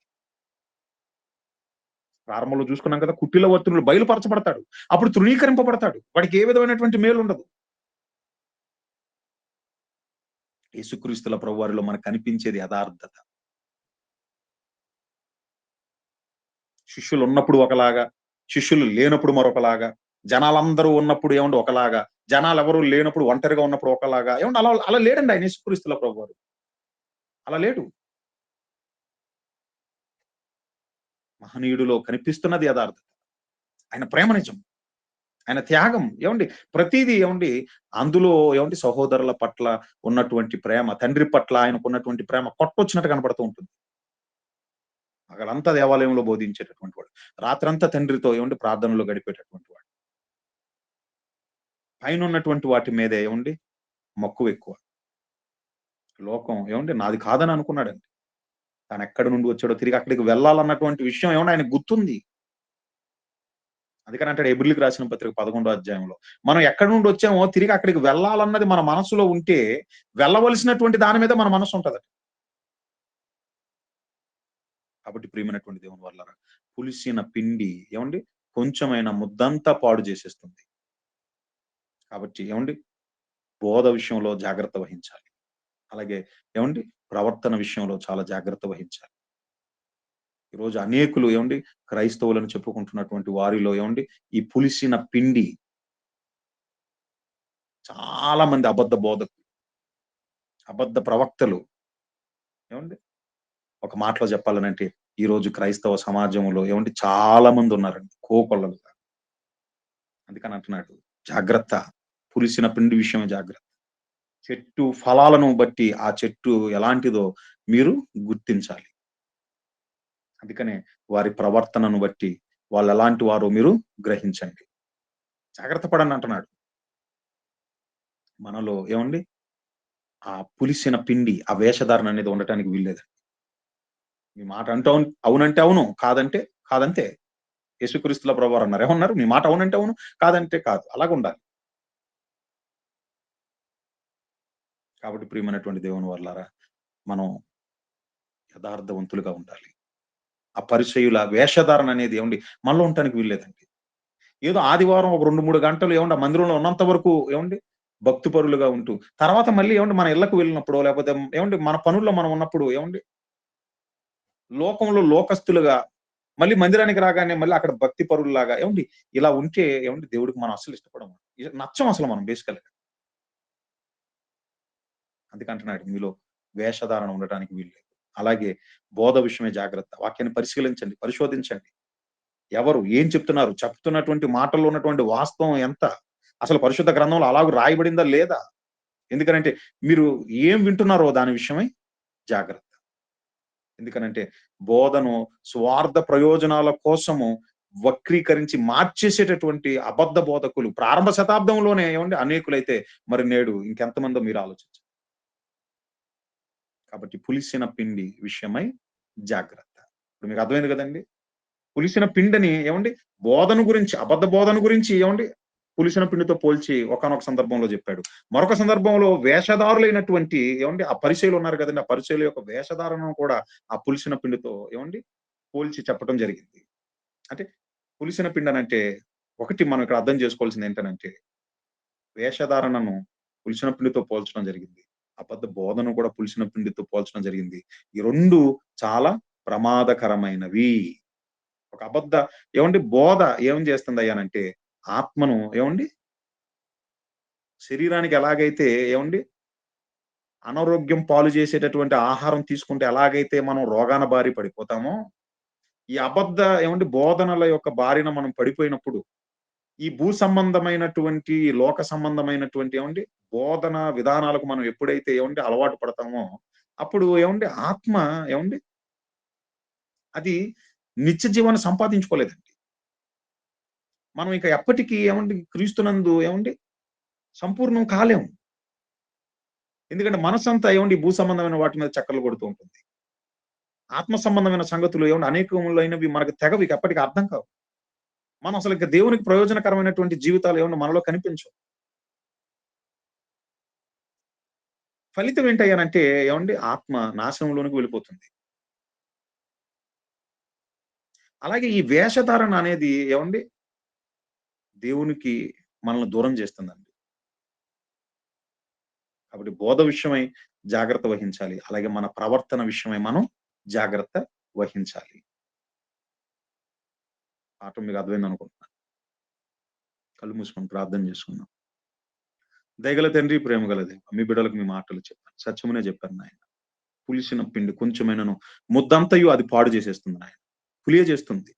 S1: ప్రారంభంలో చూసుకున్నాం కదా! కుటిల వర్తనులు బయలుపరచబడతాడు. అప్పుడు తృణీకరింపబడతాడు. వాడికి ఏ విధమైనటువంటి మేలుండదు. యేసుక్రీస్తుల ప్రభువారిలో మనకు కనిపించేది యథార్థత. శిష్యులున్నప్పుడు ఒకలాగా, శిష్యులు లేనప్పుడు మరొకలాగా, జనాలందరూ ఉన్నప్పుడు ఒకలాగా, జనాలెవరు లేనప్పుడు ఒంటరిగా ఉన్నప్పుడు ఒకలాగా అలా అలా లేడండి ఆయన యేసుక్రీస్తుల ప్రభువారు. అలా లేడు. మహనీయుడిలో కనిపిస్తున్నది యథార్థత. ఆయన ప్రేమ నిజం. ఆయన త్యాగం ప్రతీదీ అందులో సహోదరుల పట్ల ఉన్నటువంటి ప్రేమ, తండ్రి పట్ల ఆయనకున్నటువంటి ప్రేమ కొట్టొచ్చినట్టు కనపడుతూ ఉంటుంది. పగలంతా దేవాలయంలో బోధించేటటువంటి వాడు. రాత్రంతా తండ్రితో ప్రార్థనలో గడిపేటటువంటి వాడు. పైనున్నటువంటి వాటి మీదే మక్కువెక్కువ. లోకం నాది కాదని అనుకున్నాడండి. తానెక్కడి నుండి వచ్చాడో తిరిగి అక్కడికి వెళ్ళాలన్నటువంటి విషయం ఆయనకు గుర్తుంది. అందుకని అంటాడు హెబ్రీయులకు రాసిన పత్రిక 11వ అధ్యాయంలో. మనం ఎక్కడి నుండి వచ్చామో తిరిగి అక్కడికి వెళ్ళాలన్నది మన మనసులో ఉంటే, వెళ్ళవలసినటువంటి దాని మీద మన మనసు ఉంటదట. కాబట్టి ప్రియమైనటువంటి దేవుని వల్లారా, పులిసిన పిండి కొంచెమైన ముద్దంతా పాడు చేసేస్తుంది. కాబట్టి బోధ విషయంలో జాగ్రత్త వహించాలి. అలాగే ప్రవర్తన విషయంలో చాలా జాగ్రత్త వహించాలి. ఈరోజు అనేకులు క్రైస్తవులను చెప్పుకుంటున్నటువంటి వారిలో ఈ పులిసిన పిండి చాలా మంది అబద్ధ బోధకులు, అబద్ధ ప్రవక్తలు ఒక మాటలో చెప్పాలనంటే ఈరోజు క్రైస్తవ సమాజంలో చాలా మంది ఉన్నారండి కోకొల్లలుగా. అందుకని అంటున్నాడు జాగ్రత్త, పులిసిన పిండి విషయమే జాగ్రత్త. చెట్టు ఫలాలను బట్టి ఆ చెట్టు ఎలాంటిదో మీరు గుర్తించాలి. అందుకనే వారి ప్రవర్తనను బట్టి వాళ్ళు ఎలాంటి వారో మీరు గ్రహించండి. జాగ్రత్త పడండి అంటున్నాడు. మనలో ఆ పులిసిన పిండి, ఆ వేషధారణ అనేది ఉండటానికి వీల్లేదండి. మీ మాట అవునంటే అవును, కాదంటే కాదంతే. యేసుక్రీస్తుల ప్రభువారు అన్నారు. ఏమన్నారు? మీ మాట అవునంటే అవును, కాదంటే కాదు. అలాగుండాలి. కాబట్టి ప్రియమైనటువంటి దేవుని వల్లారా, మనం యథార్థవంతులుగా ఉండాలి. ఆ పరిసయ్యుల వేషధారణ అనేది మనలో ఉండటానికి వీల్లేదండి. ఏదో ఆదివారం ఒక 2, 3 గంటలు ఆ మందిరంలో ఉన్నంత వరకు భక్తిపరులుగా ఉంటూ, తర్వాత మళ్ళీ మన ఇళ్ళకు వెళ్ళినప్పుడో లేకపోతే మన పనుల్లో మనం ఉన్నప్పుడు లోకంలో లోకస్తులుగా మళ్ళీ మందిరానికి రాగానే మళ్ళీ అక్కడ భక్తి పరుల్లాగా ఇలా ఉంటే దేవుడికి మనం అస్సలు ఇష్టపడము. నచ్చం అసలు మనం బేసికల్‌గా. అందుకంటున్నాడు మీలో వేషధారణ ఉండటానికి వీల్లేదు. అలాగే బోధ విషయమే జాగ్రత్త. వాక్యాన్ని పరిశీలించండి, పరిశోధించండి. ఎవరు ఏం చెప్తున్నారు? చెప్తున్నటువంటి మాటల్లో ఉన్నటువంటి వాస్తవం ఎంత? అసలు పరిశుద్ధ గ్రంథంలో అలాగ రాయబడిందా లేదా? ఎందుకనంటే మీరు ఏం వింటున్నారో దాని విషయమై జాగ్రత్త. ఎందుకనంటే బోధను స్వార్థ ప్రయోజనాల కోసము వక్రీకరించి మార్చేసేటటువంటి అబద్ధ బోధకులు ప్రారంభ శతాబ్దంలోనే అనేకులైతే మరి నేడు ఇంకెంతమందో మీరు ఆలోచించండి. కాబట్టి పులిసిన పిండి విషయమై జాగ్రత్త. ఇప్పుడు మీకు అర్థమైంది కదండీ! పులిసిన పిండిని బోధన గురించి, అబద్ధ బోధన గురించి పులిసిన పిండితో పోల్చి ఒకానొక సందర్భంలో చెప్పాడు. మరొక సందర్భంలో వేషధారులైనటువంటి ఆ పరిసయ్యులు ఉన్నారు కదండీ! ఆ పరిసయ్యుల యొక్క వేషధారణను కూడా ఆ పులిసిన పిండితో పోల్చి చెప్పడం జరిగింది. అంటే పులిసిన పిండనంటే ఒకటి మనం ఇక్కడ అర్థం చేసుకోవాల్సింది ఏంటనంటే, వేషధారణను పులిసిన పిండితో పోల్చడం జరిగింది. అబద్ధ బోధను కూడా పులిసిన పిండితో పోల్చడం జరిగింది. ఈ 2 చాలా ప్రమాదకరమైనవి. ఒక అబద్ధ బోధ ఏం చేస్తుందయ్యానంటే ఆత్మను శరీరానికి ఎలాగైతే అనారోగ్యం పాలు చేసేటటువంటి ఆహారం తీసుకుంటే ఎలాగైతే మనం రోగాన బారి పడిపోతామో, ఈ అబద్ధ బోధనల యొక్క బారిన మనం పడిపోయినప్పుడు, ఈ భూ సంబంధమైనటువంటి, లోక సంబంధమైనటువంటి బోధన విధానాలకు మనం ఎప్పుడైతే అలవాటు పడతామో, అప్పుడు ఆత్మ అది నిత్య జీవాన్ని సంపాదించుకోలేదండి. మనం ఇక ఎప్పటికి క్రీస్తునందు సంపూర్ణం కాలేము. ఎందుకంటే మనసంతా భూ సంబంధమైన వాటి మీద చక్కర్లు కొడుతూ ఉంటుంది. ఆత్మ సంబంధమైన సంగతులు అనేకములైనవి మనకు తెగవు, ఇక ఎప్పటికి అర్థం కావు. మనం అసలు ఇక దేవునికి ప్రయోజనకరమైనటువంటి జీవితాలు మనలో కనిపించవు. ఫలితం ఏంటయ్యానంటే ఏమండి ఆత్మ నాశనంలోనికి వెళ్ళిపోతుంది. అలాగే ఈ వేషధారణ అనేది ఏవండి దేవునికి మనల్ని దూరం చేస్తుందండి. కాబట్టి బోధ విషయమై జాగ్రత్త వహించాలి. అలాగే మన ప్రవర్తన విషయమై మనం జాగ్రత్త వహించాలి. పాఠం మీకు అర్థమైందనుకుంటున్నాను. కళ్ళు మూసుకొని ప్రార్థన చేసుకుందాం. దయగల తండ్రి, ప్రేమగల దేవ, మీ బిడ్డలకు మీ మాటలు చెప్పాను. సత్యమునే చెప్పాను నాయన. పులిసిన పిండి కొంచెమైనను ముద్దంతయు అది పాడు చేసేస్తుంది నాయన. పులియజేస్తుంది.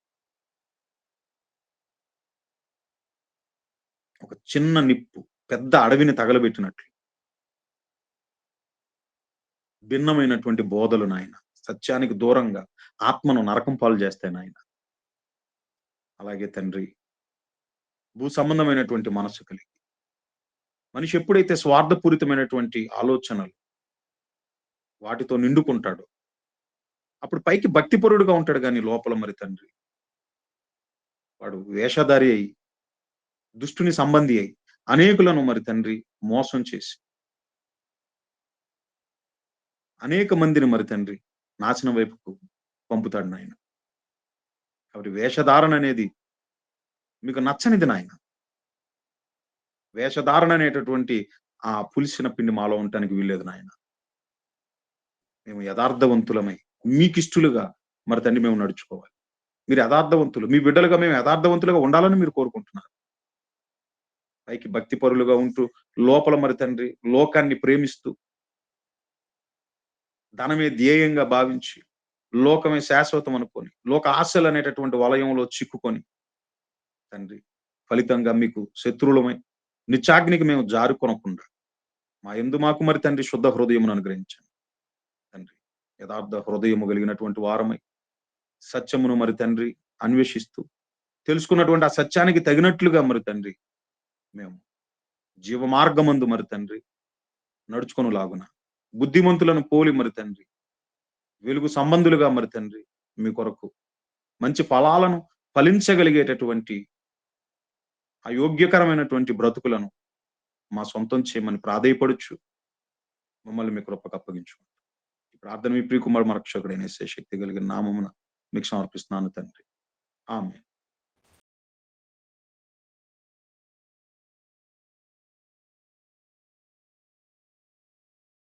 S1: ఒక చిన్న నిప్పు పెద్ద అడవిని తగలబెట్టినట్లు. భిన్నమైనటువంటి బోధలు నాయన. సత్యానికి దూరంగా ఆత్మను నరకం పాలు చేస్తాయి నాయన. అలాగే తండ్రి, భూ సంబంధమైనటువంటి మనస్సు కలిగి మనిషి ఎప్పుడైతే స్వార్థపూరితమైనటువంటి ఆలోచనలు వాటితో నిండుకుంటాడో అప్పుడు పైకి భక్తిపరుడుగా ఉంటాడు గాని లోపల మరి తండ్రి వాడు వేషధారి అయి దుష్టుని సంబంధి అయి అనేకులను మరి తండ్రి మోసం చేసి అనేక మందిని మరి తండ్రి నాశనం వైపుకు పంపుతాడు నాయన. కాబట్టి వేషధారణ అనేది మీకు నచ్చనిది నాయన. వేషధారణ అనేటటువంటి ఆ పులిసిన పిండి మాలో ఉండటానికి వీల్లేదు నాయన. మేము యథార్థవంతులమై మీకిష్టులుగా మరి తండ్రి మేము నడుచుకోవాలి. మీరు యథార్థవంతులు, మీ బిడ్డలుగా మేము యథార్థవంతులుగా ఉండాలని మీరు కోరుకుంటున్నారు. పైకి భక్తి పరులుగా ఉంటూ లోపల మరి తండ్రి లోకాన్ని ప్రేమిస్తూ ధనమే ధ్యేయంగా భావించి లోకమే శాశ్వతం అనుకొని లోక ఆశలు అనేటటువంటి వలయంలో చిక్కుకొని తండ్రి ఫలితంగా మీకు శత్రువులమై నిత్యాగ్నికి మేము జారుకొనకుండా మా యందు మాకు మరి తండ్రి శుద్ధ హృదయమును అనుగ్రహించండి తండ్రి. యథార్థ హృదయము కలిగినటువంటి వారమై సత్యమును మరి తండ్రి అన్వేషిస్తూ తెలుసుకున్నటువంటి ఆ సత్యానికి తగినట్లుగా మరి తండ్రి మేము జీవ మార్గమందు మరి తండ్రి నడుచుకొను లాగున బుద్ధిమంతులను పోలి మరి తండ్రి వెలుగు సంబంధులుగా మరి తండ్రి మీ కొరకు మంచి ఫలాలను ఫలించగలిగేటటువంటి అయోగ్యకరమైనటువంటి బ్రతుకులను మా సొంతం చేయమని ప్రాధేయపడుచు మమ్మల్ని మీ కృపకు అప్పగించు. ఈ ప్రార్థన మీ ప్రియకుమారు మరక్షకుడైన యేసయ్య శక్తి కలిగిన నామమున మీకు సమర్పిస్తున్నాను తండ్రి. ఆమేన్.